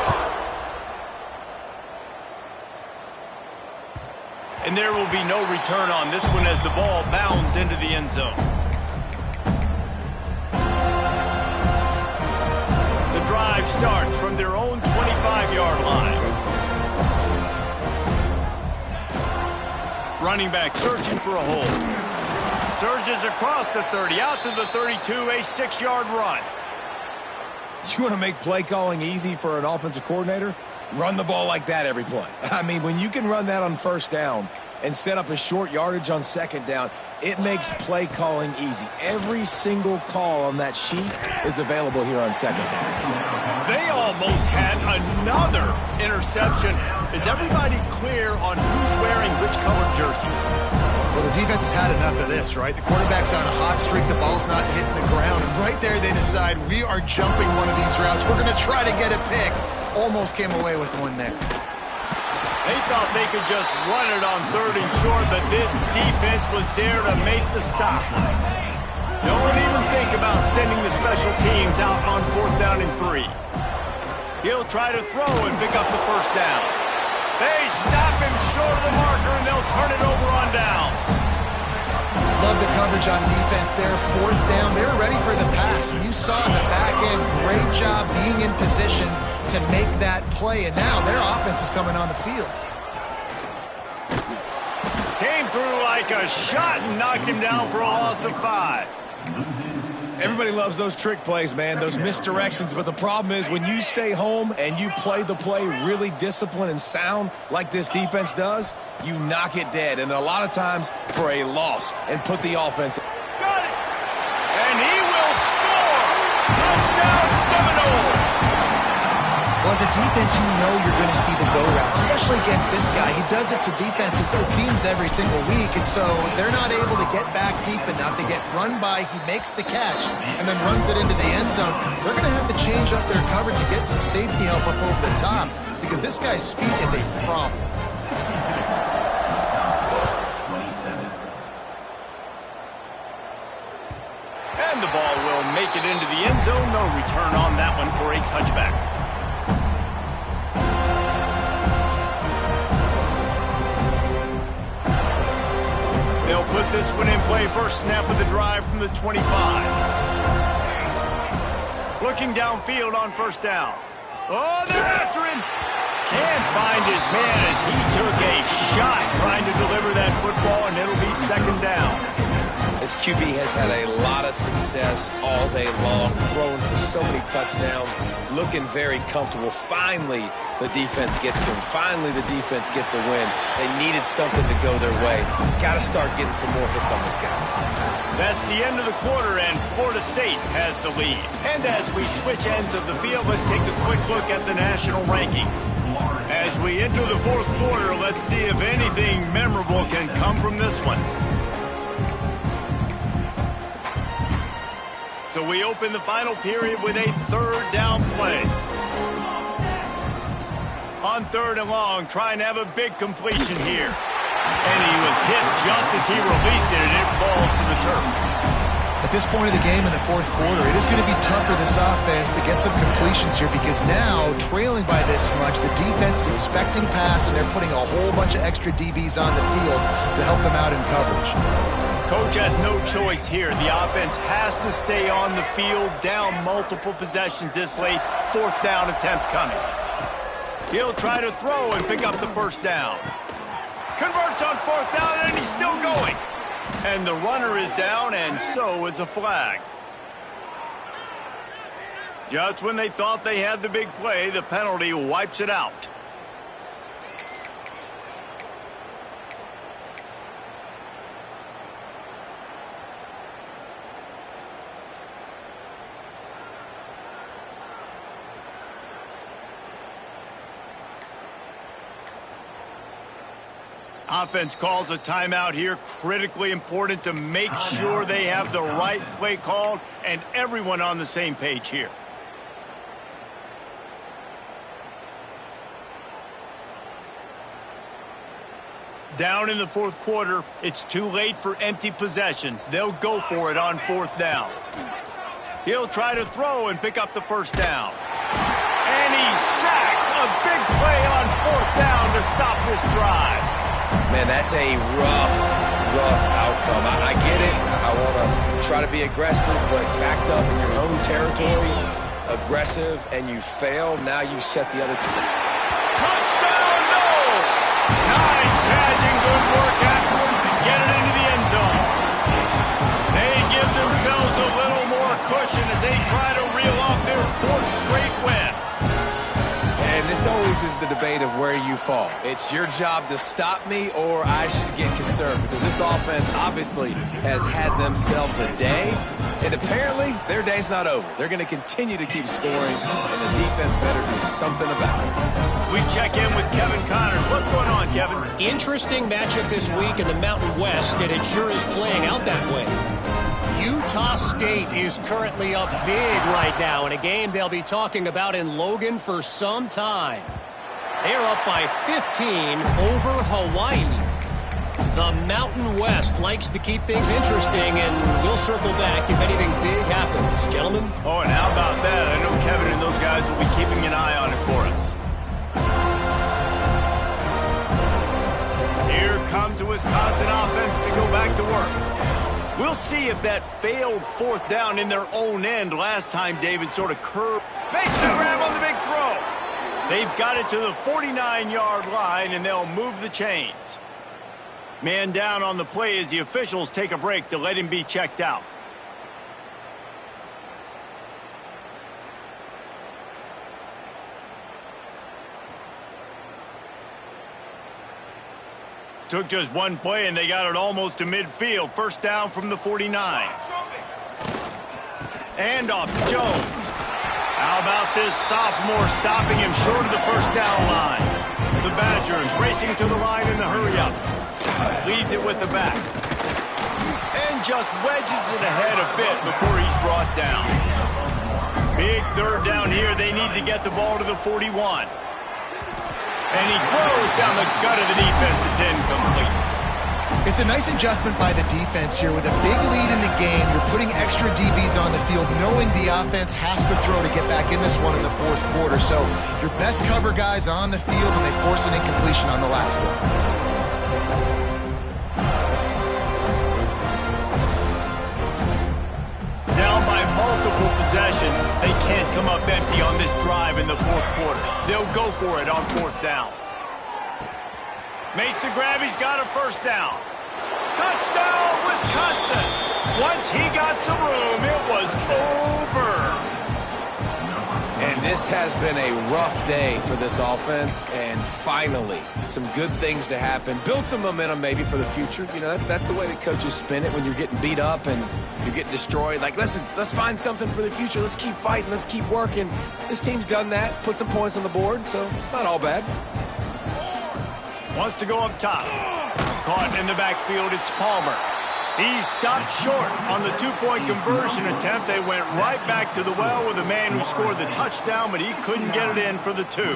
And there will be no return on this one as the ball bounds into the end zone. The drive starts from their own 25-yard line. Running back searching for a hole. Surges across the 30, out to the 32, a 6-yard run. You want to make play calling easy for an offensive coordinator? Run the ball like that every play. I mean, when you can run that on first down and set up a short yardage on second down, it makes play calling easy. Every single call on that sheet is available here on second down. They almost had another interception. Is everybody clear on who's wearing which colored jerseys? Well, the defense has had enough of this, right? The quarterback's on a hot streak. The ball's not hitting the ground. And right there, they decide, we are jumping one of these routes. We're going to try to get a pick. Almost came away with one there. They thought they could just run it on 3rd and short, but this defense was there to make the stop. Don't even think about sending the special teams out on 4th down and 3. He'll try to throw and pick up the first down. They stop him short of the marker, and they'll turn it over on downs. Love the coverage on defense there. 4th down. They're ready for the pass. You saw in the back end, great job being in position to make that play. And now their offense is coming on the field. Came through like a shot and knocked him down for a loss of 5. Everybody loves those trick plays, man, those misdirections. But the problem is when you stay home and you play the play really disciplined and sound like this defense does, you knock it dead. And a lot of times for a loss and put the offense. Got it. And he will score. Touchdown Seminoles. Well, as a defense, you know you're going to see the go route, especially against this guy. He does it to defenses, it seems, every single week, and so they're not able to get back deep enough. They get run by, he makes the catch, and then runs it into the end zone. They're going to have to change up their coverage and get some safety help up over the top, because this guy's speed is a problem. And the ball will make it into the end zone. No return on that one for a touchback. They'll put this one in play. First snap of the drive from the 25. Looking downfield on first down. Oh, they're after him. Can't find his man as he took a shot trying to deliver that football, and it'll be second down. This QB has had a lot of success all day long, throwing for so many touchdowns, looking very comfortable. Finally, the defense gets to him. Finally, the defense gets a win. They needed something to go their way. Got to start getting some more hits on this guy. That's the end of the quarter, and Florida State has the lead. And as we switch ends of the field, let's take a quick look at the national rankings. As we enter the 4th quarter, let's see if anything memorable can come from this one. So we open the final period with a 3rd down play. On 3rd and long, trying to have a big completion here. And he was hit just as he released it, and it falls to the turf. At this point of the game in the 4th quarter, it is going to be tough for this offense to get some completions here, because now, trailing by this much, the defense is expecting pass, and they're putting a whole bunch of extra DBs on the field to help them out in coverage. Coach has no choice here. The offense has to stay on the field, down multiple possessions this late. 4th down attempt coming. He'll try to throw and pick up the first down. Converts on 4th down, and he's still going. And the runner is down, and so is a flag. Just when they thought they had the big play, the penalty wipes it out. Offense calls a timeout here. Critically important to make sure they have the right play called and everyone on the same page here. Down in the 4th quarter, it's too late for empty possessions. They'll go for it on 4th down. He'll try to throw and pick up the first down. And he's sacked. A big play on 4th down to stop this drive. Man, that's a rough outcome. I get it. I want to try to be aggressive, but backed up in your own territory, aggressive, and you fail. Now you set the other team. Touchdown, Noles! Nice catch and good work after is the debate of where you fall. It's your job to stop me, or I should get concerned, because this offense obviously has had themselves a day, and apparently their day's not over. They're going to continue to keep scoring, and the defense better do something about it. We check in with Kevin Connors. What's going on, Kevin? Interesting matchup this week in the Mountain West, and it sure is playing out that way. Utah State is currently up big right now in a game they'll be talking about in Logan for some time. They're up by 15 over Hawaii. The Mountain West likes to keep things interesting, and we'll circle back if anything big happens. Gentlemen? Oh, and how about that? I know Kevin and those guys will be keeping an eye on it for us. Here comes the Wisconsin offense to go back to work. We'll see if that failed fourth down in their own end last time David sort of curved. Makes the grab on the big throw. They've got it to the 49-yard line, and they'll move the chains. Man down on the play as the officials take a break to let him be checked out. Took just one play, and they got it almost to midfield. First down from the 49. And off to Jones. How about this sophomore stopping him short of the first down line? The Badgers racing to the line in the hurry-up. Leaves it with the back. And just wedges it ahead a bit before he's brought down. Big third down here. They need to get the ball to the 41. And he throws down the gut of the defense. It's incomplete. It's a nice adjustment by the defense here. With a big lead in the game, you're putting extra DBs on the field, knowing the offense has to throw to get back in this one in the fourth quarter. So your best cover guys on the field, and they force an incompletion on the last one. Down by multiple possessions, they can't come up empty on this drive in the fourth quarter. They'll go for it on fourth down. Makes the grab. He's got a first down. Touchdown, Wisconsin. Once he got some room, it was over. And this has been a rough day for this offense, and finally, some good things to happen. Build some momentum maybe for the future. You know, that's the way that coaches spin it when you're getting beat up and you're getting destroyed. Like, listen, let's find something for the future. Let's keep fighting. Let's keep working. This team's done that, put some points on the board, so it's not all bad. Wants to go up top. Caught in the backfield, it's Palmer. He stopped short on the two-point conversion attempt. They went right back to the well with the man who scored the touchdown, but he couldn't get it in for the two.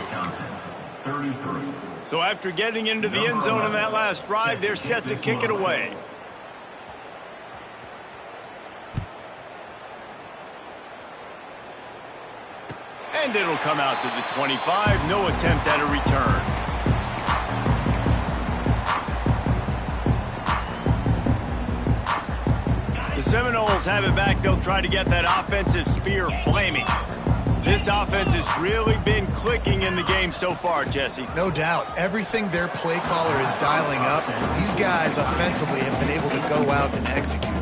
So after getting into the end zone in that last drive, they're set to kick it away. And it'll come out to the 25. No attempt at a return. The Seminoles have it back. They'll try to get that offensive spear flaming. This offense has really been clicking in the game so far, Jesse. No doubt. Everything their play caller is dialing up, these guys offensively have been able to go out and execute.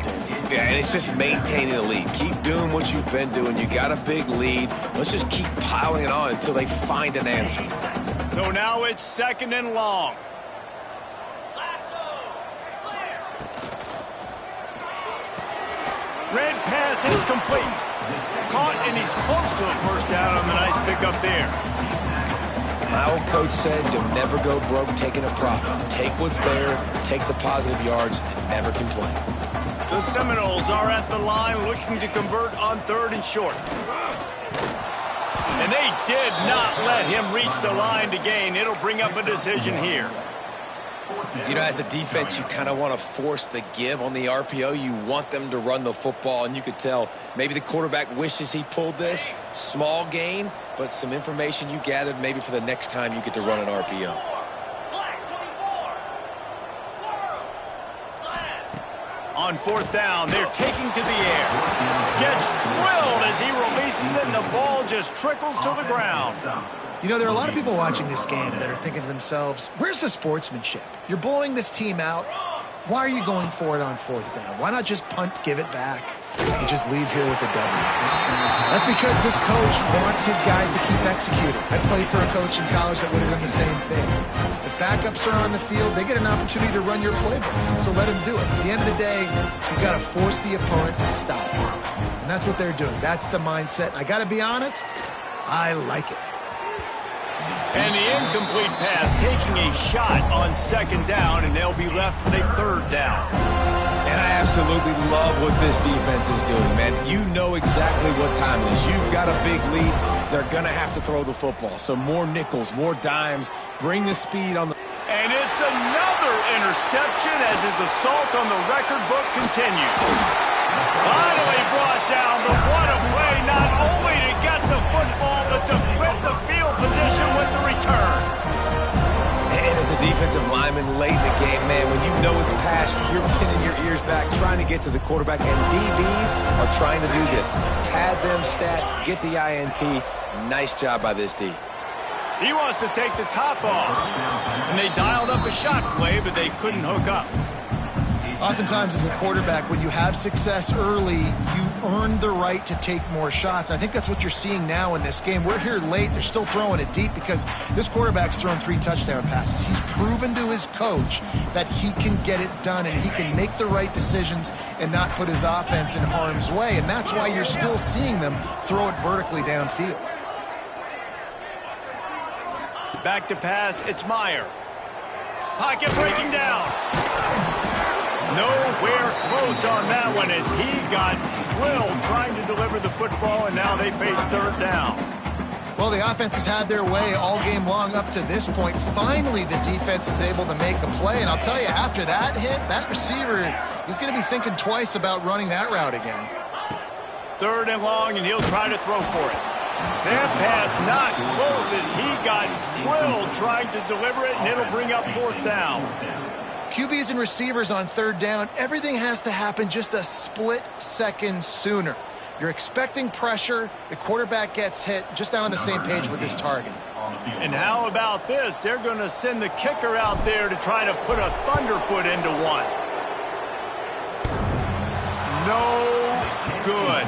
Yeah, and it's just maintaining the lead. Keep doing what you've been doing. You got a big lead. Let's just keep piling it on until they find an answer. So now it's second and long. Red pass is complete. Caught, and he's close to a first down on the nice pickup there. My old coach said you'll never go broke taking a profit. Take what's there, take the positive yards, and never complain. The Seminoles are at the line looking to convert on third and short. And they did not let him reach the line to gain. It'll bring up a decision here. You know, as a defense, you kind of want to force the give on the RPO. You want them to run the football, and you could tell maybe the quarterback wishes he pulled this. Small gain, but some information you gathered maybe for the next time you get to run an RPO. On fourth down, they're taking to the air. Gets drilled as he releases it, and the ball just trickles to the ground. You know, there are a lot of people watching this game that are thinking to themselves, where's the sportsmanship? You're blowing this team out. Why are you going for it on fourth down? Why not just punt, give it back? and just leave here with a W. That's because this coach wants his guys to keep executing. I played for a coach in college that would have done the same thing. If backups are on the field, they get an opportunity to run your playbook, so let them do it. At the end of the day, you've got to force the opponent to stop. And that's what they're doing. That's the mindset. And I got to be honest, I like it. And the incomplete pass taking a shot on second down, and they'll be left with a third down. And I absolutely love what this defense is doing, man. You know exactly what time it is. You've got a big lead. They're going to have to throw the football. So more nickels, more dimes. Bring the speed on the... And it's another interception as his assault on the record book continues. Finally brought down, but what a play, not only to get the football, but to flip the field position with the return. And as a defensive lineman late in the game, man, when you know it's pass, you're pinning your ears back, trying to get to the quarterback, and DBs are trying to do this. Pad them stats, get the INT. Nice job by this D. He wants to take the top off. And they dialed up a shot play, but they couldn't hook up. Oftentimes as a quarterback, when you have success early, you earn the right to take more shots. I think that's what you're seeing now in this game. We're here late. They're still throwing it deep because this quarterback's thrown 3 touchdown passes. He's proven to his coach that he can get it done and he can make the right decisions and not put his offense in harm's way. And that's why you're still seeing them throw it vertically downfield. Back to pass, it's Meyer. Pocket breaking down. Nowhere close on that one as he got drilled trying to deliver the football, and now they face third down. Well, the offense has had their way all game long up to this point. Finally, the defense is able to make a play, and I'll tell you, after that hit, that receiver, he's going to be thinking twice about running that route again. Third and long, and he'll try to throw for it. That pass not close as he got drilled trying to deliver it, and it'll bring up fourth down. QBs and receivers on third down, everything has to happen just a split second sooner. You're expecting pressure, the quarterback gets hit, just not on the same page with his target. And how about this? They're going to send the kicker out there to try to put a thunderfoot into one. No good.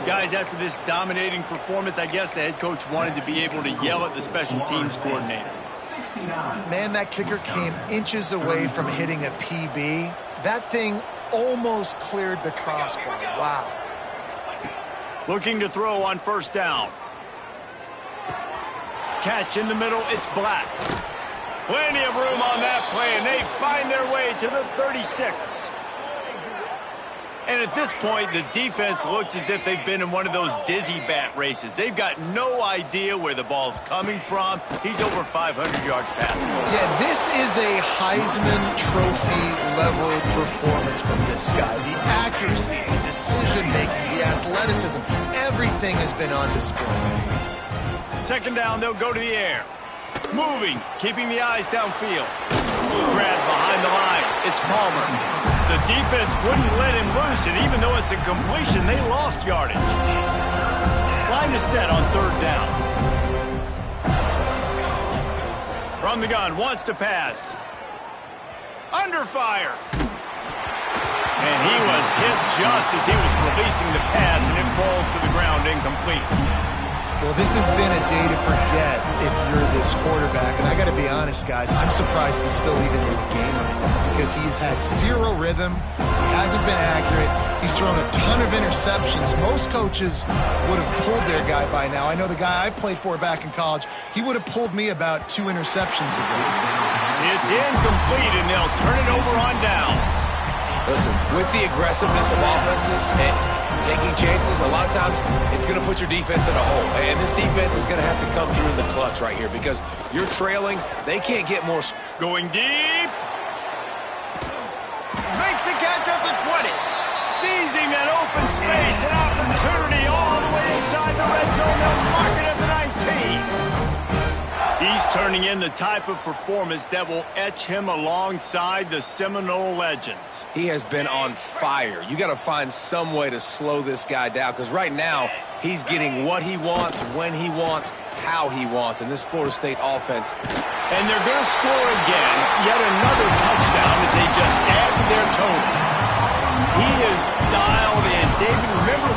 Guys, after this dominating performance, I guess the head coach wanted to be able to yell at the special teams coordinator. Man, that kicker came inches away from hitting a PB. That thing almost cleared the crossbar. Wow. Looking to throw on first down. Catch in the middle, it's Black. Plenty of room on that play, and they find their way to the 36. And at this point, the defense looks as if they've been in one of those dizzy bat races. They've got no idea where the ball's coming from. He's over 500 yards passing. Yeah, this is a Heisman Trophy level performance from this guy. The accuracy, the decision-making, the athleticism, everything has been on display. Second down, they'll go to the air. Moving, keeping the eyes downfield. Grab behind the line. It's Palmer. The defense wouldn't let him loose, and even though it's a completion, they lost yardage. Line is set on third down. From the gun, wants to pass. Under fire. And he was hit just as he was releasing the pass, and it falls to the ground incomplete. Well, this has been a day to forget if you're this quarterback. And I got to be honest, guys, I'm surprised he's still even in the game right now because he's had zero rhythm. He hasn't been accurate. He's thrown a ton of interceptions. Most coaches would have pulled their guy by now. I know the guy I played for back in college, he would have pulled me about 2 interceptions ago. It's incomplete, and they'll turn it over on downs. Listen, with the aggressiveness of offenses and taking chances, a lot of times it's going to put your defense in a hole. And this defense is going to have to come through in the clutch right here because you're trailing. They can't get more. Going deep. Makes the catch at the 20. Seizing that open space, an opportunity all the way inside the red zone. They'll mark it at the 19. He's turning in the type of performance that will etch him alongside the Seminole legends. He has been on fire. You got to find some way to slow this guy down because right now he's getting what he wants, when he wants, how he wants in this Florida State offense. And they're going to score again, yet another touchdown as they just add to their total. He is dialed in day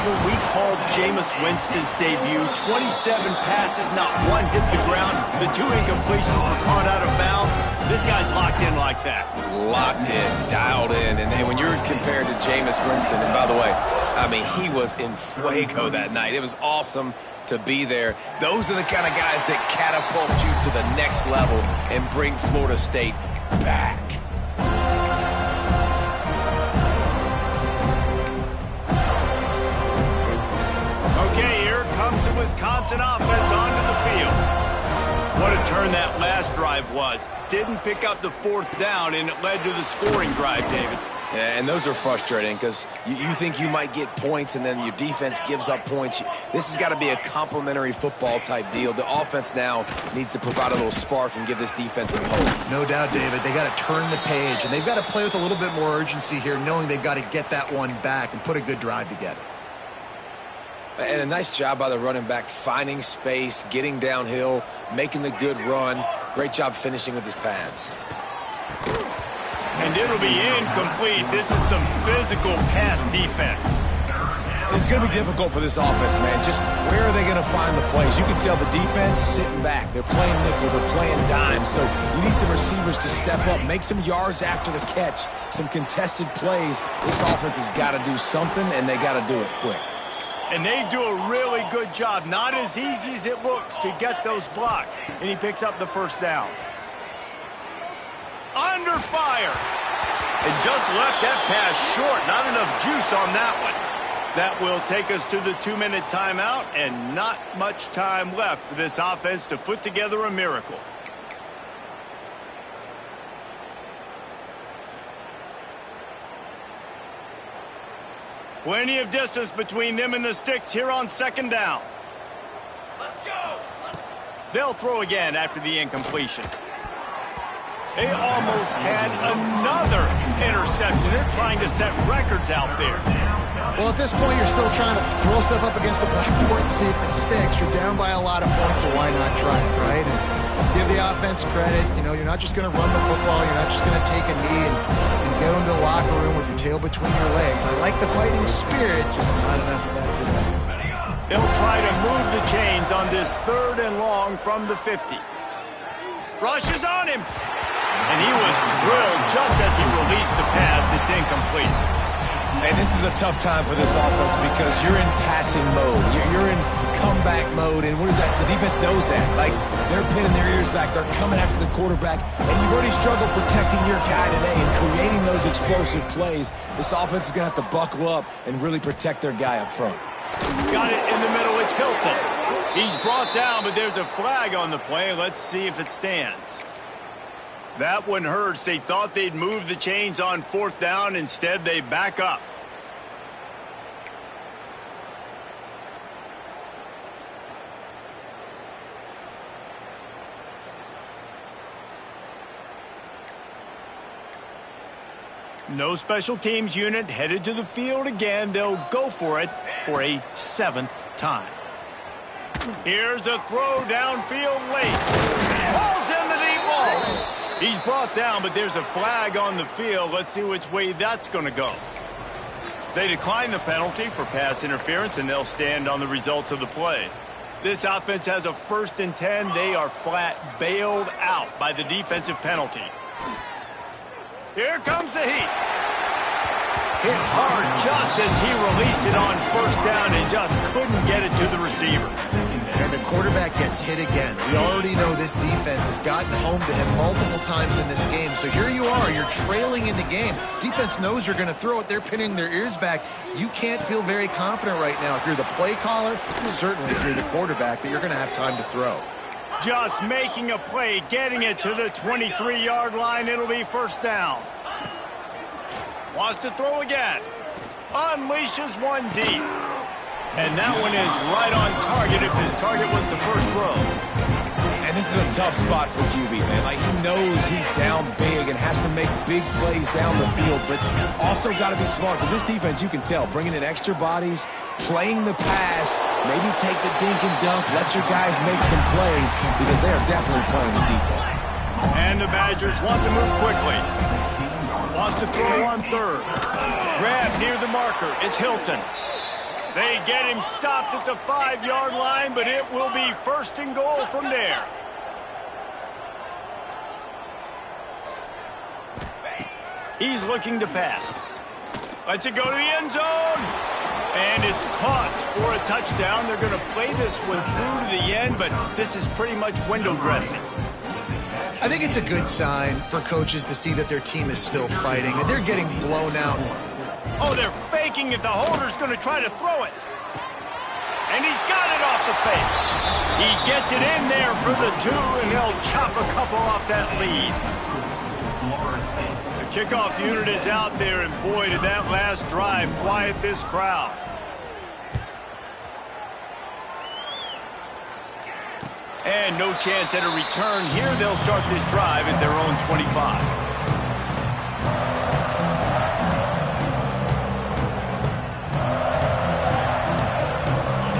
segment, we called Jameis Winston's debut. 27 passes, not one hit the ground. The 2 incompletions were caught out of bounds. This guy's locked in like that. Locked in, dialed in. And then when you're compared to Jameis Winston, and by the way, I mean, he was in fuego that night. It was awesome to be there. Those are the kind of guys that catapult you to the next level and bring Florida State back. Okay, here comes the Wisconsin offense onto the field. What a turn that last drive was. Didn't pick up the 4th down, and it led to the scoring drive, David. Yeah, and those are frustrating because you think you might get points and then your defense gives up points. This has got to be a complementary football type deal. The offense now needs to provide a little spark and give this defense some hope. No doubt, David. They got to turn the page, and they've got to play with a little bit more urgency here, knowing they've got to get that one back and put a good drive together. And a nice job by the running back, finding space, getting downhill, making the good run. Great job finishing with his pads. And it'll be incomplete. This is some physical pass defense. It's going to be difficult for this offense, man. Just where are they going to find the plays? You can tell the defense sitting back. They're playing nickel. They're playing dime. So you need some receivers to step up, make some yards after the catch, some contested plays. This offense has got to do something, and they got to do it quick. And they do a really good job. Not as easy as it looks to get those blocks. And he picks up the 1st down. Under fire. And just left that pass short. Not enough juice on that one. That will take us to the 2-minute timeout, and not much time left for this offense to put together a miracle. Plenty of distance between them and the sticks here on 2nd down. Let's go. They'll throw again after the incompletion. They almost had another interception. They're trying to set records out there. Well, at this point, you're still trying to throw stuff up against the blackboard and see if it sticks. You're down by a lot of points, so why not try it, right? And give the offense credit. You know, you're not just going to run the football. You're not just going to take a knee and go into the locker room with your tail between your legs. I like the fighting spirit, just not enough of that today. They'll try to move the chains on this 3rd and long from the 50. Rushes on him. And he was drilled just as he released the pass. It's incomplete. And this is a tough time for this offense because you're in passing mode. You're in comeback mode, and what is that? The defense knows that. Like, they're pinning their ears back. They're coming after the quarterback, and you've already struggled protecting your guy today and creating those explosive plays. This offense is going to have to buckle up and really protect their guy up front. Got it in the middle. It's Hilton. He's brought down, but there's a flag on the play. Let's see if it stands. That one hurts. They thought they'd move the chains on 4th down. Instead, they back up. No special teams unit headed to the field again. They'll go for it for a 7th time. Here's a throw downfield late. Ball's in the deep ball. He's brought down, but there's a flag on the field. Let's see which way that's going to go. They decline the penalty for pass interference, and they'll stand on the results of the play. This offense has a 1st and 10. They are flat bailed out by the defensive penalty. Here comes the heat. Hit hard just as he released it on 1st down and just couldn't get it to the receiver. And the quarterback gets hit again. We already know this defense has gotten home to him multiple times in this game. So here you are. You're trailing in the game. Defense knows you're going to throw it. They're pinning their ears back. You can't feel very confident right now. If you're the play caller, certainly if you're the quarterback, that you're going to have time to throw. Just making a play, getting it to the 23-yard line. It'll be 1st down. Wants to throw again. Unleashes one deep. And that one is right on target if his target was the first row. And this is a tough spot for QB, man. Like, he knows he's down big and has to make big plays down the field, but also got to be smart because this defense, you can tell, bringing in extra bodies, playing the pass, maybe take the dink and dunk, let your guys make some plays because they are definitely playing the deep ball. And the Badgers want to move quickly. Wants to throw on 3rd. Grab near the marker. It's Hilton. They get him stopped at the 5-yard line, but it will be 1st and goal from there. He's looking to pass. Lets it go to the end zone. And it's caught for a touchdown. They're going to play this one through to the end, but this is pretty much window dressing. I think it's a good sign for coaches to see that their team is still fighting, and they're getting blown out. Oh, they're faking it. The holder's going to try to throw it. And he's got it off the fake. He gets it in there for the 2, and he'll chop a couple off that lead. The kickoff unit is out there, and boy, did that last drive quiet this crowd. And no chance at a return here. They'll start this drive at their own 25.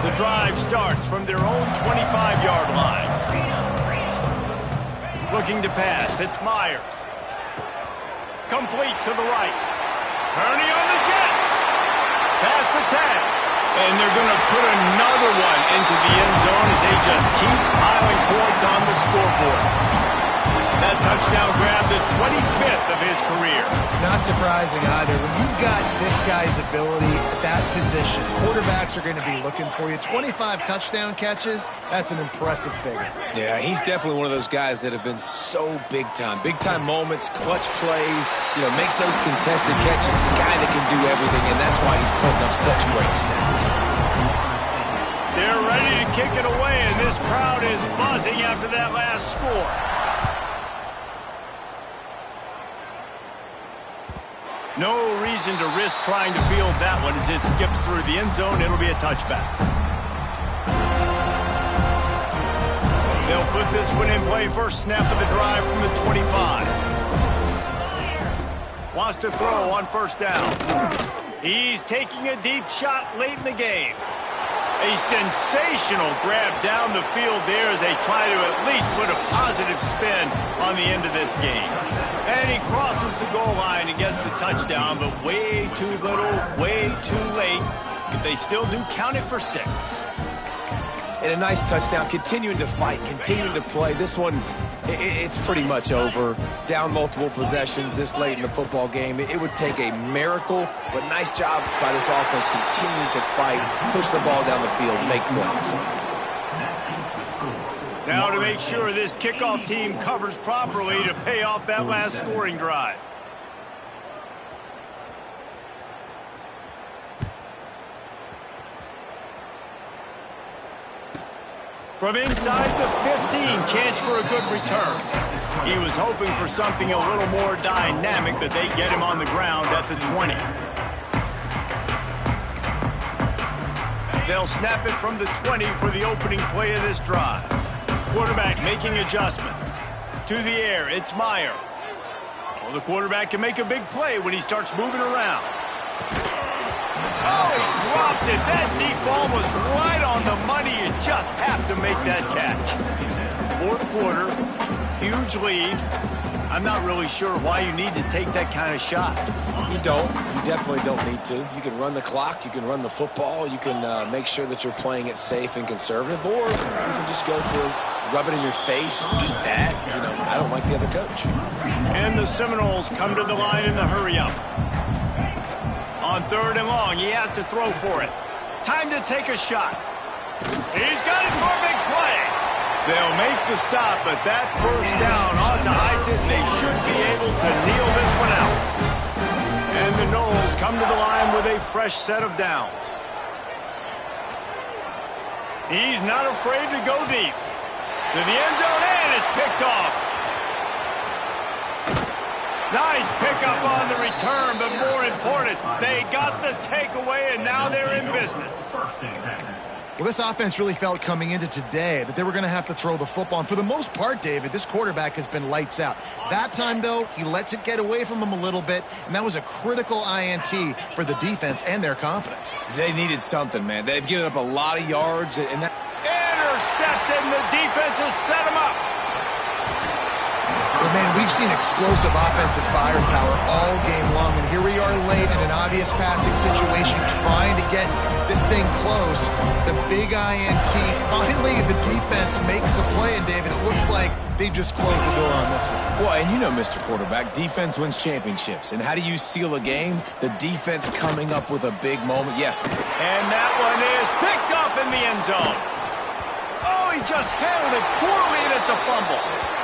The drive starts from their own 25-yard line. Looking to pass. It's Myers. Complete to the right. Turning on the Jets. Past the 10. And they're going to put another one into the end zone as they just keep piling points on the scoreboard. That touchdown grabbed the 25th of his career. Not surprising either. When you've got this guy's ability at that position, quarterbacks are going to be looking for you. 25 touchdown catches, that's an impressive figure. Yeah, he's definitely one of those guys that have been so big time. Big time moments, clutch plays, makes those contested catches. He's a guy that can do everything, and that's why he's putting up such great stats. They're ready to kick it away, and this crowd is buzzing after that last score. No reason to risk trying to field that one as it skips through the end zone. It'll be a touchback. They'll put this one in play. First snap of the drive from the 25. Wants to throw on 1st down. He's taking a deep shot late in the game. A sensational grab down the field there as they try to at least put a positive spin on the end of this game. And he crosses the goal line and gets the touchdown, but way too little, way too late. But they still do count it for 6. And a nice touchdown, continuing to fight, continuing to play. This one, it's pretty much over. Down multiple possessions this late in the football game. It would take a miracle, but nice job by this offense continuing to fight, push the ball down the field, make plays. Now to make sure this kickoff team covers properly to pay off that last scoring drive. From inside the 15, chance for a good return. He was hoping for something a little more dynamic, but they get him on the ground at the 20. They'll snap it from the 20 for the opening play of this drive. Quarterback making adjustments. To the air, it's Meyer. Well, the quarterback can make a big play when he starts moving around. Oh, he dropped it. That deep ball was right on the money. You just have to make that catch. 4th quarter, huge lead. I'm not really sure why you need to take that kind of shot. You don't. You definitely don't need to. You can run the clock. You can run the football. You can make sure that you're playing it safe and conservative, or you can just go for rub it in your face, eat that. I don't like the other coach. And the Seminoles come to the line in the hurry-up. On 3rd and long, he has to throw for it. Time to take a shot. He's got it for a big play. They'll make the stop, but that 1st down ought to ice it, and they should be able to kneel this one out. And the Noles come to the line with a fresh set of downs. He's not afraid to go deep. To the end zone, and it's picked off. Nice pickup on the return, but more important, they got the takeaway, and now they're in business. Well, this offense really felt coming into today that they were going to have to throw the football. And for the most part, David, this quarterback has been lights out. That time, though, he lets it get away from him a little bit, and that was a critical INT for the defense and their confidence. They needed something, man. They've given up a lot of yards, and that... Intercepted, and the defense has set him up. Well, Man, we've seen explosive offensive firepower all game long, and here we are late in an obvious passing situation trying to get this thing close. The big INT, finally the defense makes a play, and David, it looks like they've just closed the door on this one. Well, and you know, Mr. Quarterback, defense wins championships. And how do you seal a game? The defense coming up with a big moment. Yes. And that one is picked off in the end zone. Oh, he just handled it poorly, and it's a fumble.